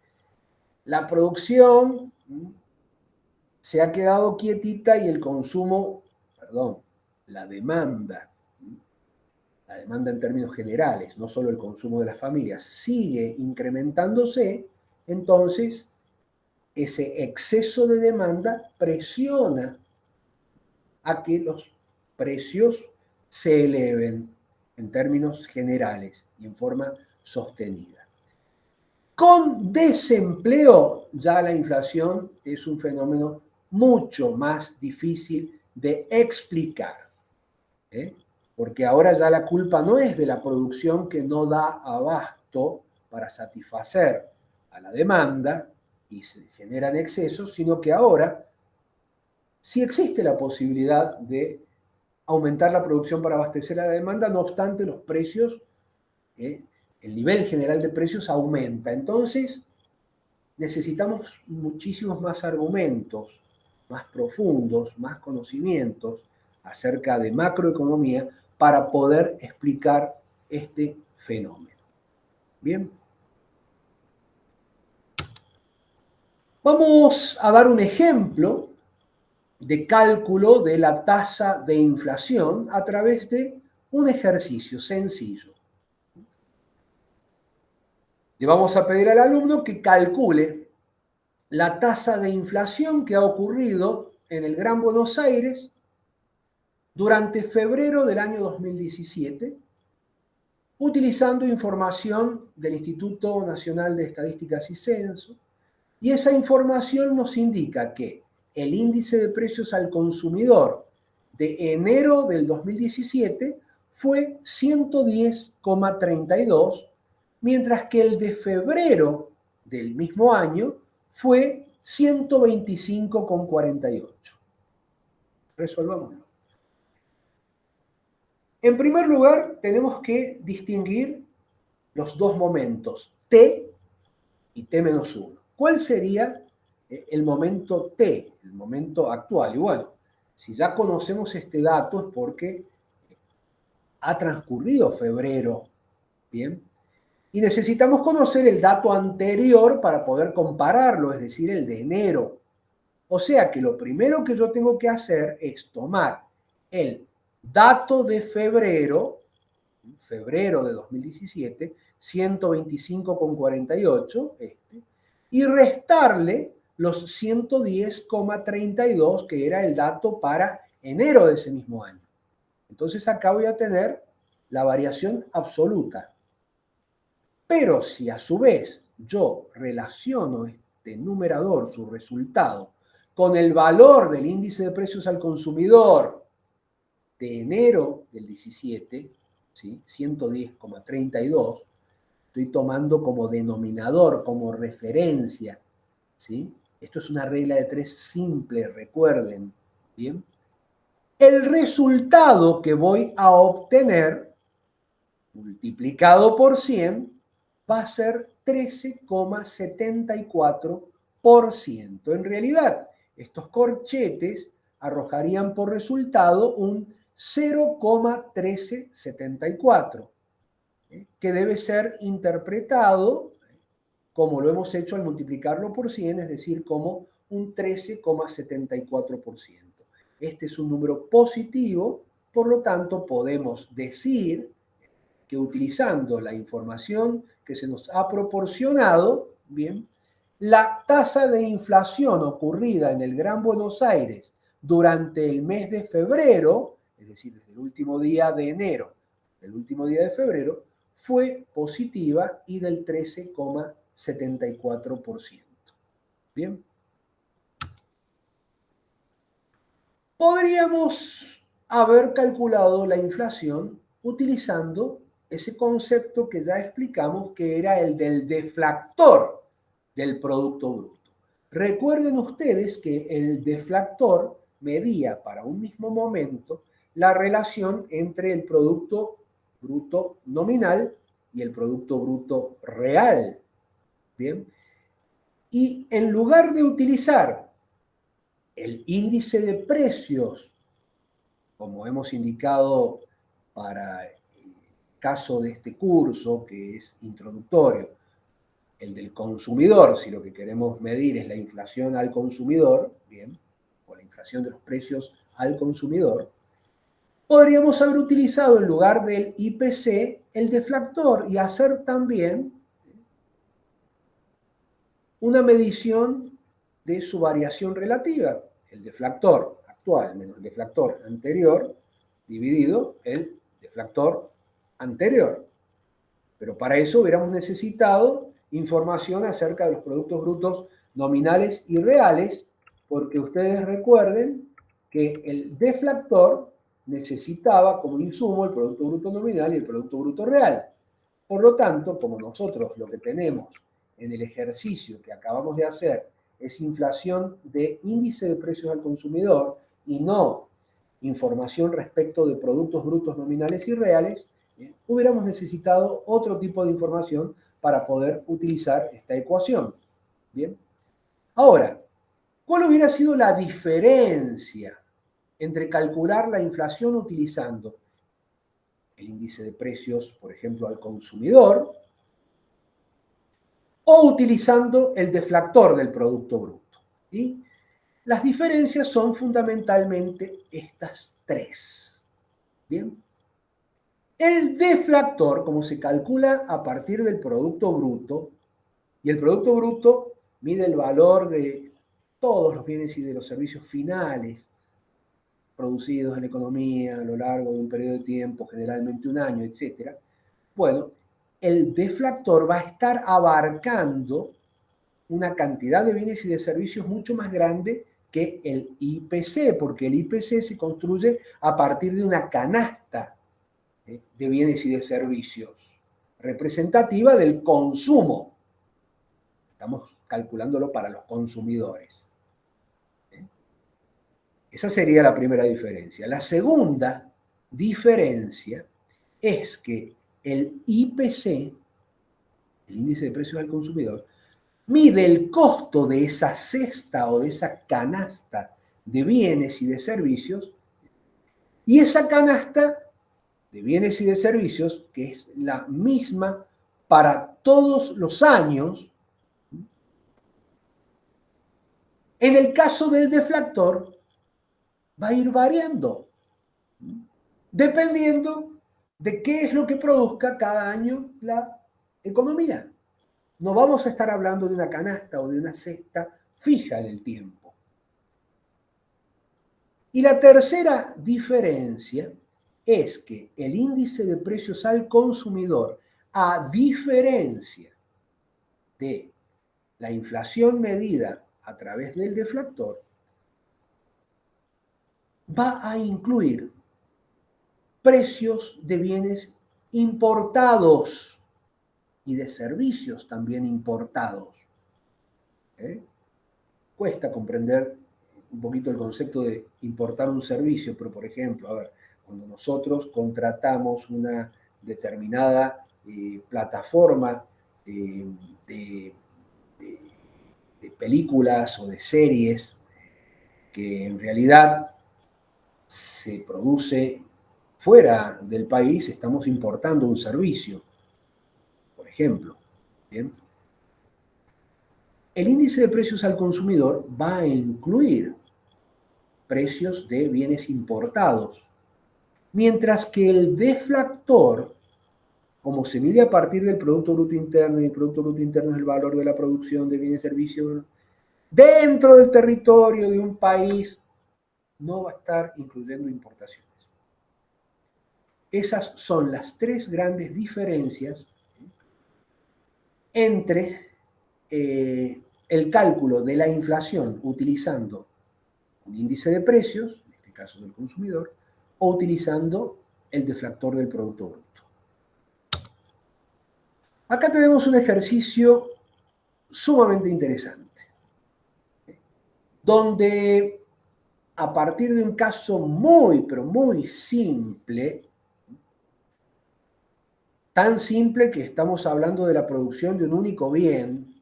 la producción se ha quedado quietita y el consumo, perdón, la demanda en términos generales, no solo el consumo de las familias, sigue incrementándose, entonces ese exceso de demanda presiona a que los precios se eleven en términos generales y en forma sostenida. Con desempleo, ya la inflación es un fenómeno mucho más difícil de explicar, porque ahora ya la culpa no es de la producción que no da abasto para satisfacer a la demanda y se generan excesos, sino que ahora sí existe la posibilidad de aumentar la producción para abastecer a la demanda, no obstante los precios, el nivel general de precios aumenta. Entonces, necesitamos muchísimos más argumentos, más profundos, más conocimientos acerca de macroeconomía para poder explicar este fenómeno. Bien. Vamos a dar un ejemplo de cálculo de la tasa de inflación a través de un ejercicio sencillo. Le vamos a pedir al alumno que calcule la tasa de inflación que ha ocurrido en el Gran Buenos Aires durante febrero del año 2017, utilizando información del Instituto Nacional de Estadísticas y Censo, y esa información nos indica que el índice de precios al consumidor de enero del 2017 fue 110,32, mientras que el de febrero del mismo año fue 125,48. Resolvámoslo. En primer lugar, tenemos que distinguir los dos momentos, T y T-1. ¿Cuál sería el momento T, el momento actual? Y bueno, si ya conocemos este dato es porque ha transcurrido febrero, ¿bien? Y necesitamos conocer el dato anterior para poder compararlo, es decir, el de enero. O sea que lo primero que yo tengo que hacer es tomar el dato de febrero de 2017, 125,48, y restarle los 110,32, que era el dato para enero de ese mismo año. Entonces acá voy a tener la variación absoluta. Pero si a su vez yo relaciono este numerador, su resultado, con el valor del índice de precios al consumidor de enero del 17, ¿sí? 110,32, estoy tomando como denominador, como referencia, ¿sí? Esto es una regla de 3 simple, recuerden, ¿bien? El resultado que voy a obtener, multiplicado por 100, va a ser 13,74%. En realidad, estos corchetes arrojarían por resultado un 0,1374, que debe ser interpretado como lo hemos hecho al multiplicarlo por 100, es decir, como un 13,74%. Este es un número positivo, por lo tanto podemos decir que utilizando la información que se nos ha proporcionado, bien, la tasa de inflación ocurrida en el Gran Buenos Aires durante el mes de febrero, es decir, desde el último día de enero, el último día de febrero, fue positiva y del 13,74%. Bien. Podríamos haber calculado la inflación utilizando ese concepto que ya explicamos, que era el del deflactor del Producto Bruto. Recuerden ustedes que el deflactor medía para un mismo momento la relación entre el Producto Bruto nominal y el Producto Bruto real. Bien. Y en lugar de utilizar el índice de precios, como hemos indicado para el caso de este curso, que es introductorio, el del consumidor, si lo que queremos medir es la inflación al consumidor, bien, o la inflación de los precios al consumidor, podríamos haber utilizado en lugar del IPC el deflactor y hacer también una medición de su variación relativa, el deflactor actual menos el deflactor anterior, dividido el deflactor anterior. Pero para eso hubiéramos necesitado información acerca de los productos brutos nominales y reales, porque ustedes recuerden que el deflactor necesitaba como insumo el Producto Bruto Nominal y el Producto Bruto Real. Por lo tanto, como nosotros lo que tenemos en el ejercicio que acabamos de hacer es inflación de índice de precios al consumidor y no información respecto de productos brutos nominales y reales, hubiéramos necesitado otro tipo de información para poder utilizar esta ecuación. Bien. Ahora, ¿cuál hubiera sido la diferencia entre calcular la inflación utilizando el índice de precios, por ejemplo, al consumidor, o utilizando el deflactor del Producto Bruto? ¿Sí? Las diferencias son fundamentalmente estas tres. Bien. El deflactor, como se calcula a partir del Producto Bruto, y el Producto Bruto mide el valor de todos los bienes y de los servicios finales producidos en la economía a lo largo de un periodo de tiempo, generalmente un año, etc. Bueno, el deflactor va a estar abarcando una cantidad de bienes y de servicios mucho más grande que el IPC, porque el IPC se construye a partir de una canasta de bienes y de servicios, representativa del consumo. Estamos calculándolo para los consumidores. Esa sería la primera diferencia. La segunda diferencia es que el IPC, el índice de precios al consumidor, mide el costo de esa cesta o de esa canasta de bienes y de servicios, y esa canasta de bienes y de servicios, que es la misma para todos los años, en el caso del deflactor, va a ir variando, dependiendo de qué es lo que produzca cada año la economía. No vamos a estar hablando de una canasta o de una cesta fija en el tiempo. Y la tercera diferencia es que el índice de precios al consumidor, a diferencia de la inflación medida a través del deflactor va a incluir precios de bienes importados y de servicios también importados. Cuesta comprender un poquito el concepto de importar un servicio, pero por ejemplo, a ver, cuando nosotros contratamos una determinada plataforma de películas o de series que en realidad se produce fuera del país, estamos importando un servicio, por ejemplo. ¿Bien? El índice de precios al consumidor va a incluir precios de bienes importados, mientras que el deflactor, como se mide a partir del Producto Bruto Interno, y el Producto Bruto Interno es el valor de la producción de bienes y servicios dentro del territorio de un país, no va a estar incluyendo importaciones. Esas son las tres grandes diferencias entre el cálculo de la inflación utilizando un índice de precios, en este caso del consumidor, o utilizando el deflactor del Producto Bruto. Acá tenemos un ejercicio sumamente interesante, donde a partir de un caso muy, pero muy simple, tan simple que estamos hablando de la producción de un único bien,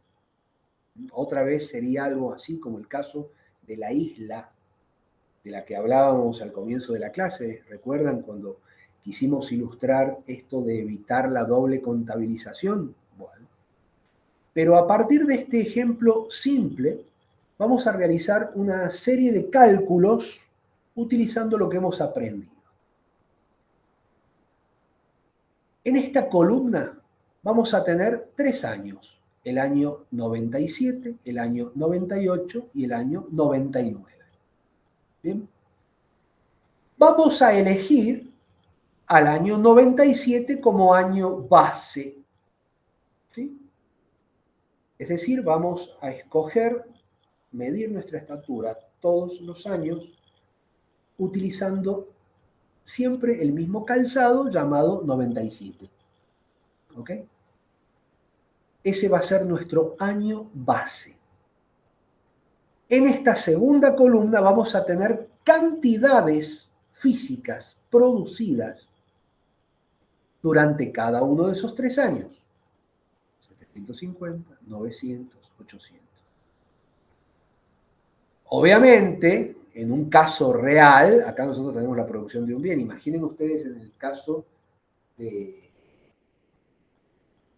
otra vez sería algo así como el caso de la isla de la que hablábamos al comienzo de la clase. ¿Recuerdan cuando quisimos ilustrar esto de evitar la doble contabilización? Bueno, pero a partir de este ejemplo simple, vamos a realizar una serie de cálculos utilizando lo que hemos aprendido. En esta columna vamos a tener 3 años, el año 97, el año 98 y el año 99. ¿Bien? Vamos a elegir al año 97 como año base. ¿Sí? Es decir, vamos a escoger medir nuestra estatura todos los años utilizando siempre el mismo calzado llamado 97. ¿Ok? Ese va a ser nuestro año base. En esta segunda columna vamos a tener cantidades físicas producidas durante cada uno de esos 3 años. 750, 900, 800. Obviamente, en un caso real, acá nosotros tenemos la producción de un bien. Imaginen ustedes en el caso de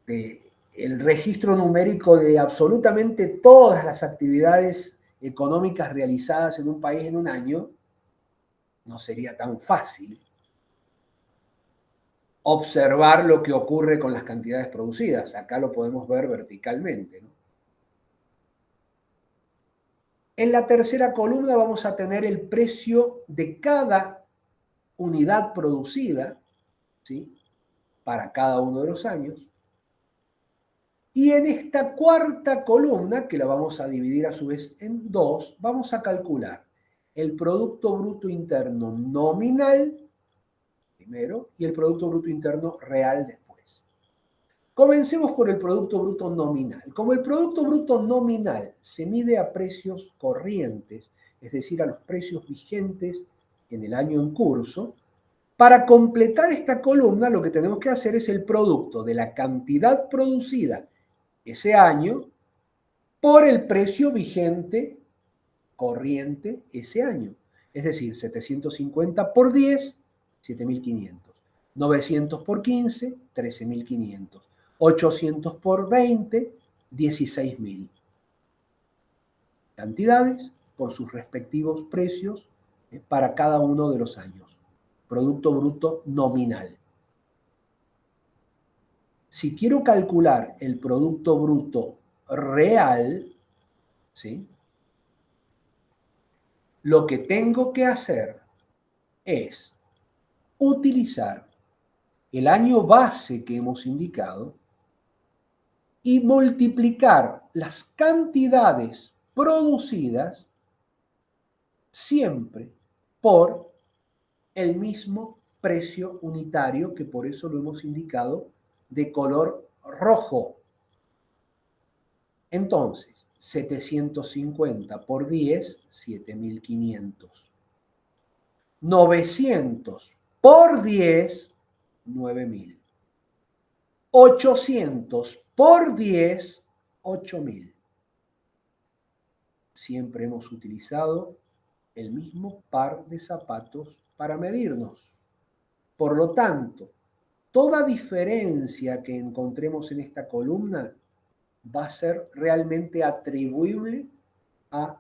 el registro numérico de absolutamente todas las actividades económicas realizadas en un país en un año, no sería tan fácil observar lo que ocurre con las cantidades producidas. Acá lo podemos ver verticalmente, ¿no? En la tercera columna vamos a tener el precio de cada unidad producida, ¿sí?, para cada uno de los años. Y en esta cuarta columna, que la vamos a dividir a su vez en 2, vamos a calcular el Producto Bruto Interno nominal primero y el Producto Bruto Interno real después. Comencemos por el Producto Bruto Nominal. Como el Producto Bruto Nominal se mide a precios corrientes, es decir, a los precios vigentes en el año en curso, para completar esta columna lo que tenemos que hacer es el producto de la cantidad producida ese año por el precio vigente corriente ese año. Es decir, 750 por 10, 7.500. 900 por 15, 13.500. 800 por 20, 16.000. Cantidades por sus respectivos precios para cada uno de los años. Producto Bruto Nominal. Si quiero calcular el Producto Bruto Real, ¿sí?, lo que tengo que hacer es utilizar el año base que hemos indicado y multiplicar las cantidades producidas siempre por el mismo precio unitario, que por eso lo hemos indicado de color rojo. Entonces, 750 por 10, 7.500. 900 por 10, 9.000. 800 por 10, 8.000. Siempre hemos utilizado el mismo par de zapatos para medirnos. Por lo tanto, toda diferencia que encontremos en esta columna va a ser realmente atribuible a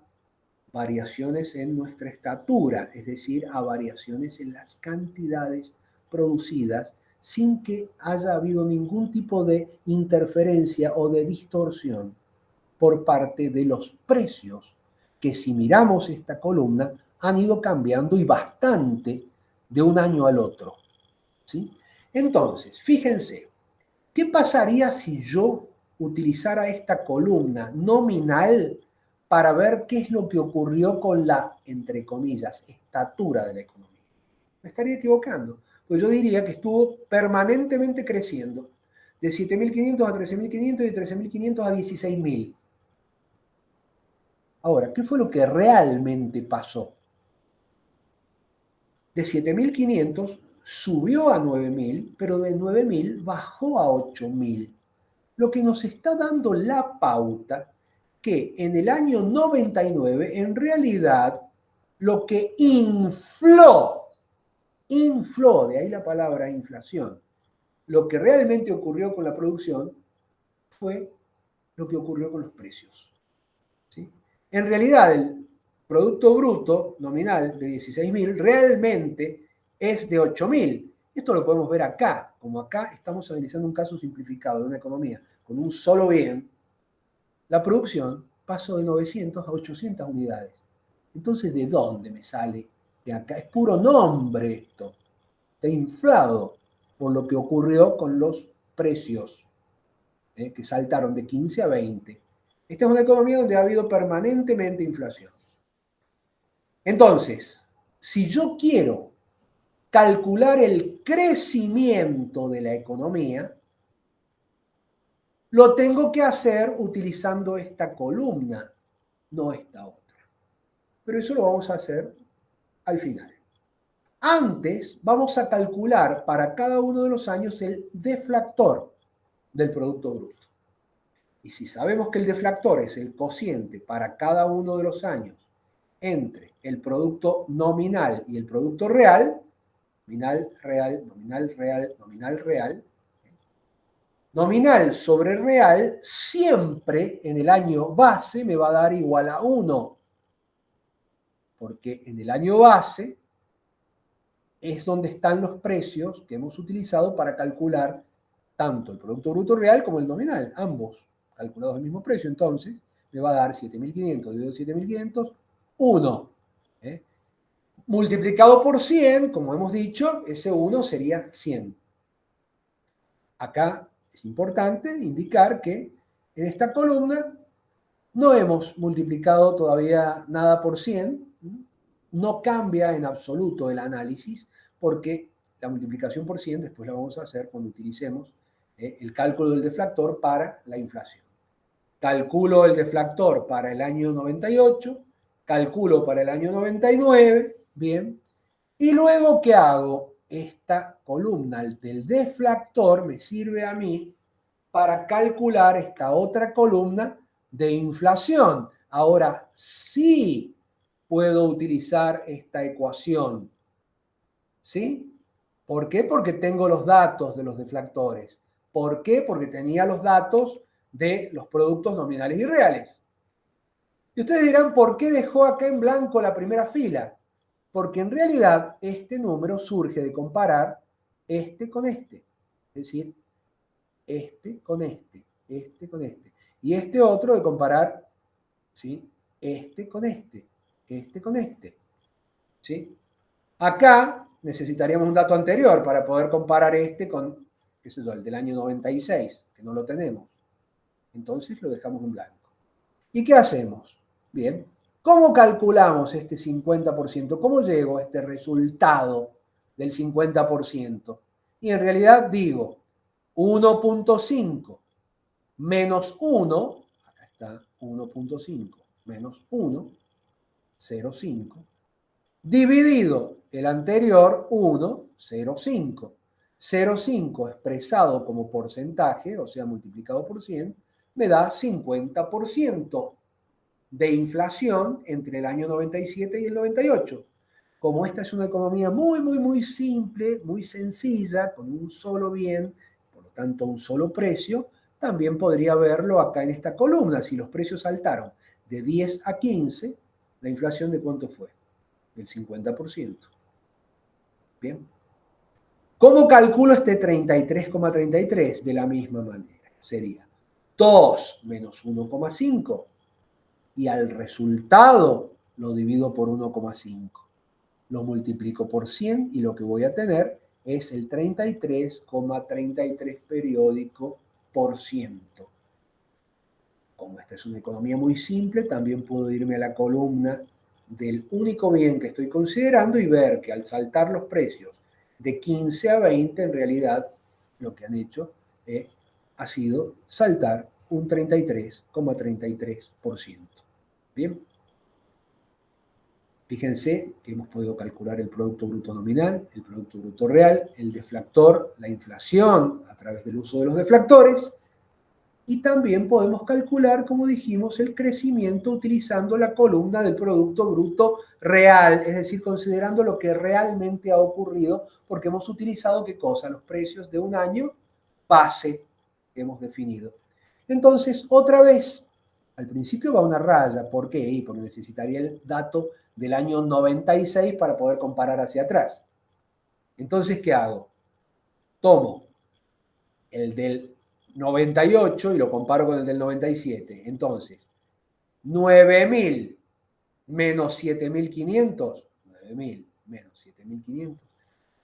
variaciones en nuestra estatura, es decir, a variaciones en las cantidades producidas sin que haya habido ningún tipo de interferencia o de distorsión por parte de los precios, que si miramos esta columna han ido cambiando y bastante de un año al otro. ¿Sí? Entonces, fíjense, ¿qué pasaría si yo utilizara esta columna nominal para ver qué es lo que ocurrió con la, entre comillas, estatura de la economía? Me estaría equivocando, pues yo diría que estuvo permanentemente creciendo, de 7.500 a 13.500 y de 13.500 a 16.000. Ahora, ¿qué fue lo que realmente pasó? De 7.500 subió a 9.000, pero de 9.000 bajó a 8.000. Lo que nos está dando la pauta que en el año 99, en realidad, lo que infló, de ahí la palabra inflación, lo que realmente ocurrió con la producción fue lo que ocurrió con los precios. ¿Sí? En realidad, el Producto Bruto nominal de 16.000 realmente es de 8.000. Esto lo podemos ver acá, como acá estamos analizando un caso simplificado de una economía con un solo bien, la producción pasó de 900 a 800 unidades. Entonces, ¿de dónde me sale? De acá. Es puro nombre esto. Está inflado por lo que ocurrió con los precios, que saltaron de 15 a 20. Esta es una economía donde ha habido permanentemente inflación. Entonces, si yo quiero calcular el crecimiento de la economía, lo tengo que hacer utilizando esta columna, no esta otra. Pero eso lo vamos a hacer al final. Antes vamos a calcular para cada uno de los años el deflactor del Producto Bruto. Y si sabemos que el deflactor es el cociente para cada uno de los años entre el producto nominal y el producto real, nominal, real, nominal, real, nominal, real, nominal sobre real siempre en el año base me va a dar igual a 1. Porque en el año base es donde están los precios que hemos utilizado para calcular tanto el Producto Bruto Real como el nominal, ambos calculados al mismo precio. Entonces, me va a dar 7.500 dividido 7.500, 1. Multiplicado por 100, como hemos dicho, ese 1 sería 100. Acá es importante indicar que en esta columna no hemos multiplicado todavía nada por 100, no cambia en absoluto el análisis, porque la multiplicación por 100 después la vamos a hacer cuando utilicemos el cálculo del deflactor para la inflación. Calculo el deflactor para el año 98, calculo para el año 99, bien, y luego ¿qué hago? Esta columna del deflactor me sirve a mí para calcular esta otra columna de inflación. Ahora sí puedo utilizar esta ecuación. ¿Sí? ¿Por qué? Porque tengo los datos de los deflactores. ¿Por qué? Porque tenía los datos de los productos nominales y reales. Y ustedes dirán, ¿por qué dejó acá en blanco la primera fila? Porque en realidad este número surge de comparar este con este. Es decir, este con este, este con este. Y este otro de comparar, ¿sí? Este con este con este. ¿Sí? Acá necesitaríamos un dato anterior para poder comparar este con, qué sé yo, el del año 96, que no lo tenemos. Entonces lo dejamos en blanco. ¿Y qué hacemos? Bien, ¿cómo calculamos este 50%? ¿Cómo llego a este resultado del 50%? Y en realidad digo 1.5 menos 1, acá está 1.5 menos 1, 0,5, dividido el anterior 1, 0,5. 0,5 expresado como porcentaje, o sea, multiplicado por 100, me da 50% de inflación entre el año 97 y el 98. Como esta es una economía muy simple, muy sencilla, con un solo bien, por lo tanto un solo precio, también podría verlo acá en esta columna. Si los precios saltaron de 10 a 15, ¿la inflación de cuánto fue? Del 50%. Bien. ¿Cómo calculo este 33,33? De la misma manera. Sería 2 menos 1,5 y al resultado lo divido por 1,5. Lo multiplico por 100 y lo que voy a tener es el 33,33 periódico por ciento. Como esta es una economía muy simple, también puedo irme a la columna del único bien que estoy considerando y ver que al saltar los precios de 15 a 20, en realidad lo que han hecho ha sido saltar un 33,33%. Bien. Fíjense que hemos podido calcular el Producto Bruto Nominal, el Producto Bruto Real, el deflactor, la inflación a través del uso de los deflactores, y también podemos calcular, como dijimos, el crecimiento utilizando la columna del Producto Bruto Real, es decir, considerando lo que realmente ha ocurrido, porque hemos utilizado, ¿qué cosa? Los precios de un año base que hemos definido. Entonces, otra vez, al principio va una raya. ¿Por qué? Porque necesitaría el dato del año 96 para poder comparar hacia atrás. Entonces, ¿qué hago? Tomo el del 98 y lo comparo con el del 97. Entonces, 9.000 menos 7.500, 9.000 menos 7.500.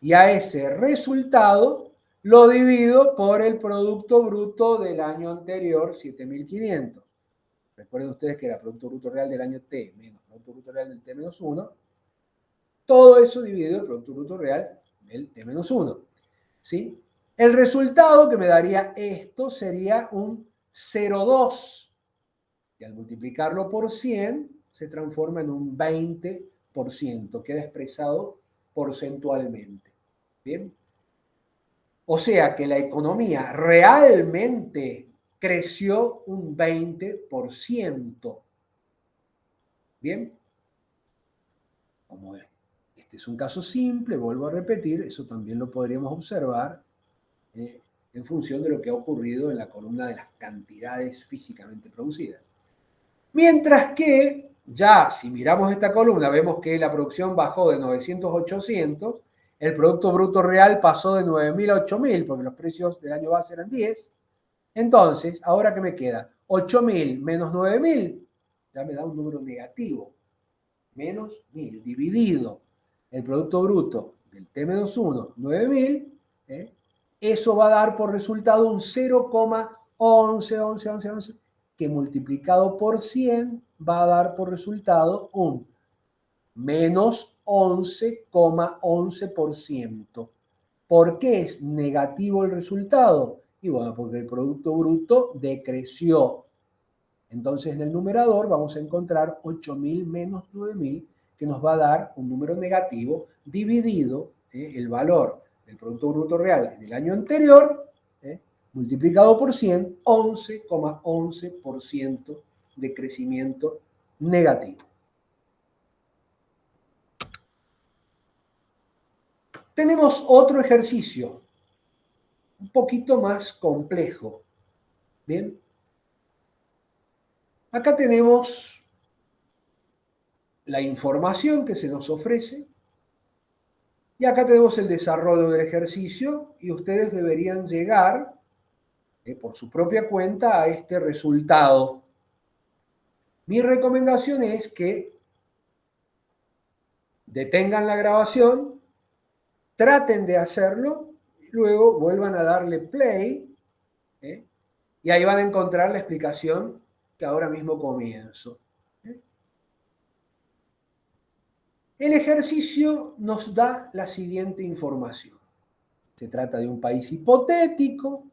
Y a ese resultado lo divido por el Producto Bruto del año anterior, 7.500. Recuerden ustedes que era Producto Bruto Real del año T menos Producto Bruto Real del T menos 1. Todo eso dividido el Producto Bruto Real del T menos 1. ¿Sí? El resultado que me daría esto sería un 0,2. Y al multiplicarlo por 100 se transforma en un 20%. Queda expresado porcentualmente. ¿Bien? O sea que la economía realmente creció un 20%. ¿Bien? Como este es un caso simple, vuelvo a repetir, eso también lo podríamos observar en función de lo que ha ocurrido en la columna de las cantidades físicamente producidas. Mientras que, ya si miramos esta columna, vemos que la producción bajó de 900 a 800, el Producto Bruto Real pasó de 9.000 a 8.000, porque los precios del año base eran 10. Entonces, ¿ahora qué me queda? 8.000 menos 9.000, ya me da un número negativo. Menos 1.000, dividido el Producto Bruto del T-1, 9.000, eso va a dar por resultado un 0,11, que multiplicado por 100 va a dar por resultado un menos 11,11%. ¿Por qué es negativo el resultado? Y bueno, porque el Producto Bruto decreció. Entonces, en el numerador vamos a encontrar 8.000 menos 9.000, que nos va a dar un número negativo dividido el valor del Producto Bruto Real en el año anterior, multiplicado por 100, 11,11% de crecimiento negativo. Tenemos otro ejercicio, un poquito más complejo. Bien. Acá tenemos la información que se nos ofrece y acá tenemos el desarrollo del ejercicio y ustedes deberían llegar por su propia cuenta a este resultado. Mi recomendación es que detengan la grabación, traten de hacerlo, y luego vuelvan a darle play Y ahí van a encontrar la explicación que ahora mismo comienzo. El ejercicio nos da la siguiente información. Se trata de un país hipotético,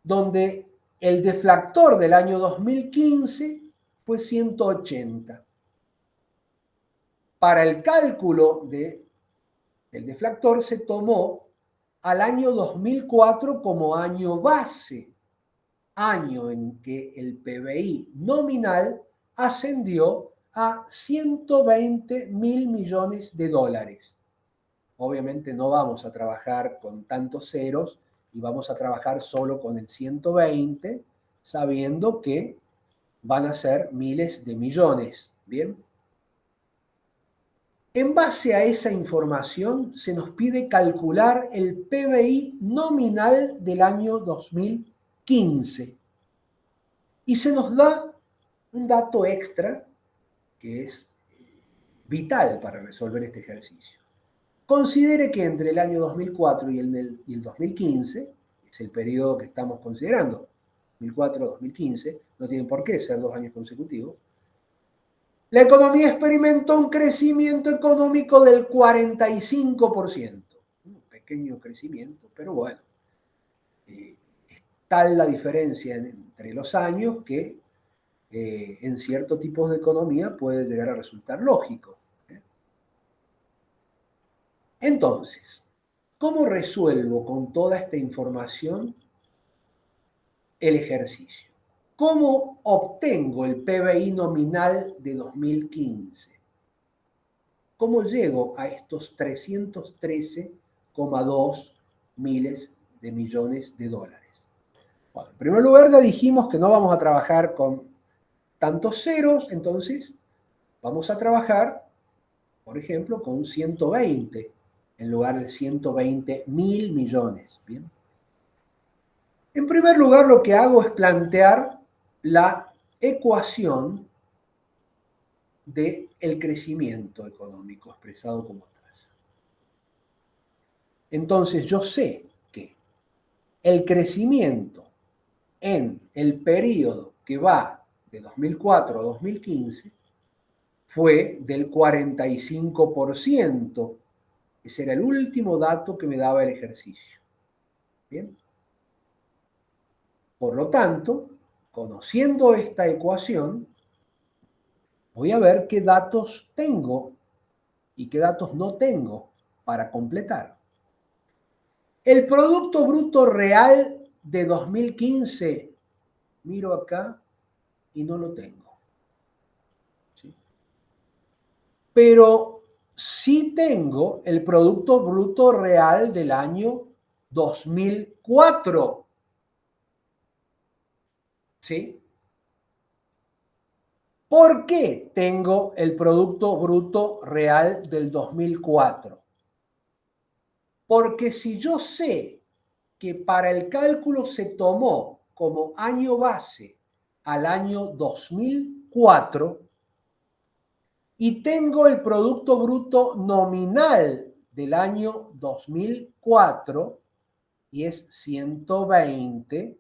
donde el deflactor del año 2015 fue 180. Para el cálculo del deflactor se tomó al año 2004 como año base, año en que el PBI nominal ascendió a 120.000 millones de dólares. Obviamente no vamos a trabajar con tantos ceros y vamos a trabajar solo con el 120, sabiendo que van a ser miles de millones. ¿Bien? En base a esa información se nos pide calcular el PBI nominal del año 2015. Y se nos da un dato extra que es vital para resolver este ejercicio. Considere que entre el año 2004 y el 2015, es el periodo que estamos considerando, 2004-2015, no tienen por qué ser 2 años consecutivos, la economía experimentó un crecimiento económico del 45%. Un pequeño crecimiento, pero bueno, es tal la diferencia entre los años que en ciertos tipos de economía puede llegar a resultar lógico. Entonces, ¿cómo resuelvo con toda esta información el ejercicio? ¿Cómo obtengo el PBI nominal de 2015? ¿Cómo llego a estos 313,2 miles de millones de dólares? Bueno, en primer lugar ya dijimos que no vamos a trabajar con tantos ceros, entonces vamos a trabajar, por ejemplo, con 120 en lugar de 120.000 millones. ¿Bien? En primer lugar, lo que hago es plantear la ecuación del crecimiento económico expresado como tasa. Entonces, yo sé que el crecimiento en el periodo que va de 2004 a 2015 fue del 45%. Ese era el último dato que me daba el ejercicio. ¿Bien? Por lo tanto, conociendo esta ecuación, voy a ver qué datos tengo y qué datos no tengo para completar. El Producto Bruto Real de 2015, miro acá y no lo tengo. ¿Sí? Pero sí tengo el Producto Bruto Real del año 2004. ¿Sí? ¿Por qué tengo el Producto Bruto Real del 2004? Porque si yo sé que para el cálculo se tomó como año base al año 2004 y tengo el Producto Bruto nominal del año 2004 y es 120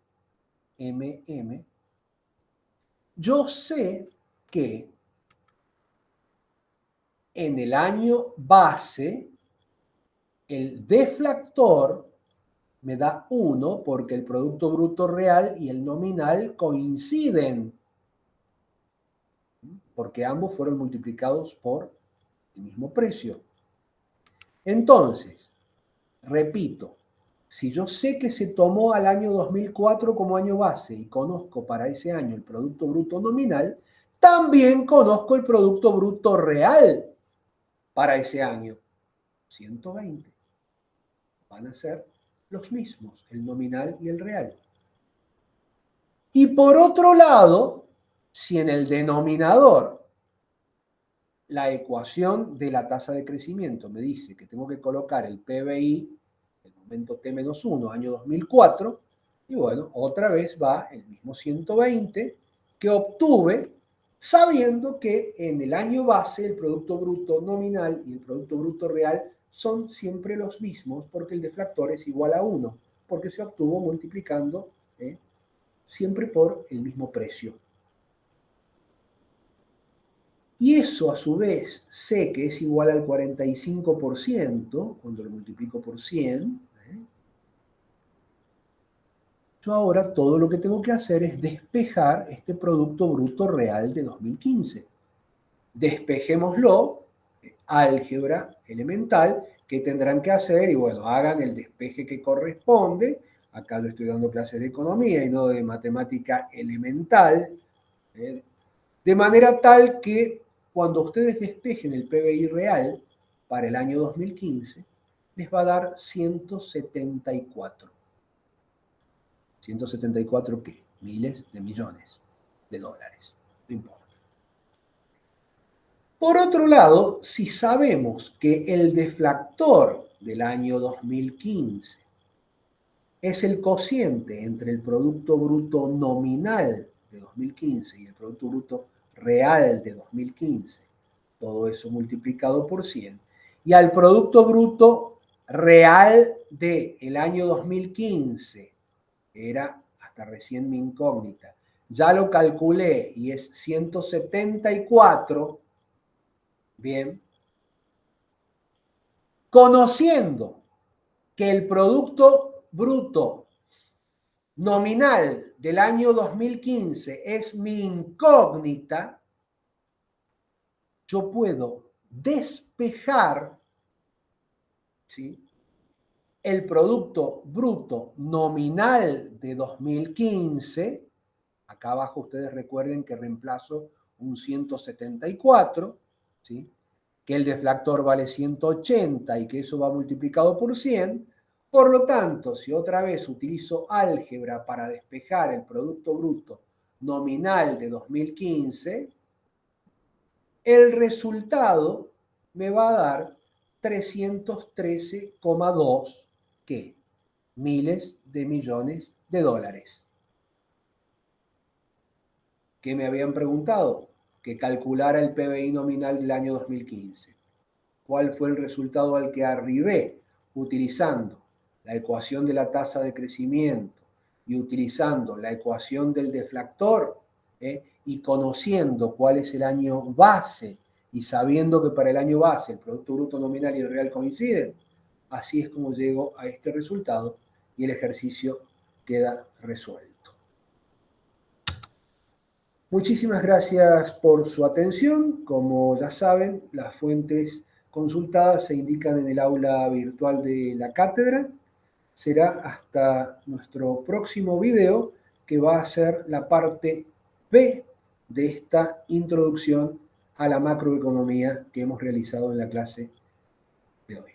mm, yo sé que en el año base el deflactor me da 1 porque el Producto Bruto Real y el nominal coinciden, porque ambos fueron multiplicados por el mismo precio. Entonces, repito, si yo sé que se tomó al año 2004 como año base y conozco para ese año el Producto Bruto nominal, también conozco el Producto Bruto Real para ese año, 120. Van a ser los mismos, el nominal y el real. Y por otro lado, si en el denominador la ecuación de la tasa de crecimiento me dice que tengo que colocar el PBI, el momento T-1, año 2004, y bueno, otra vez va el mismo 120 que obtuve sabiendo que en el año base el Producto Bruto nominal y el Producto Bruto real son siempre los mismos porque el deflactor es igual a 1, porque se obtuvo multiplicando siempre por el mismo precio. Y eso a su vez sé que es igual al 45% cuando lo multiplico por 100. Yo ahora todo lo que tengo que hacer es despejar este Producto Bruto Real de 2015. Despejémoslo, álgebra elemental, ¿qué tendrán que hacer? Y bueno, hagan el despeje que corresponde. Acá lo estoy dando clases de economía y no de matemática elemental. De manera tal que cuando ustedes despejen el PBI real para el año 2015, les va a dar 174. ¿174 qué? Miles de millones de dólares. No importa. Por otro lado, si sabemos que el deflactor del año 2015 es el cociente entre el Producto Bruto nominal de 2015 y el Producto Bruto real de 2015, todo eso multiplicado por 100, y al Producto Bruto real del año 2015, era hasta recién mi incógnita, ya lo calculé y es 174, bien, conociendo que el Producto Bruto nominal del año 2015 es mi incógnita, yo puedo despejar, ¿sí?, el Producto Bruto nominal de 2015, acá abajo ustedes recuerden que reemplazo un 174, ¿sí?, que el deflactor vale 180 y que eso va multiplicado por 100. Por lo tanto, si otra vez utilizo álgebra para despejar el Producto Bruto nominal de 2015, el resultado me va a dar 313,2, ¿qué? Miles de millones de dólares. ¿Qué me habían preguntado? Que calculara el PBI nominal del año 2015. ¿Cuál fue el resultado al que arribé? Utilizando la ecuación de la tasa de crecimiento y utilizando la ecuación del deflactor, y conociendo cuál es el año base y sabiendo que para el año base el Producto Bruto Nominal y el Real coinciden, así es como llego a este resultado y el ejercicio queda resuelto. Muchísimas gracias por su atención. Como ya saben, las fuentes consultadas se indican en el aula virtual de la cátedra. Será hasta nuestro próximo video, que va a ser la parte B de esta introducción a la macroeconomía que hemos realizado en la clase de hoy.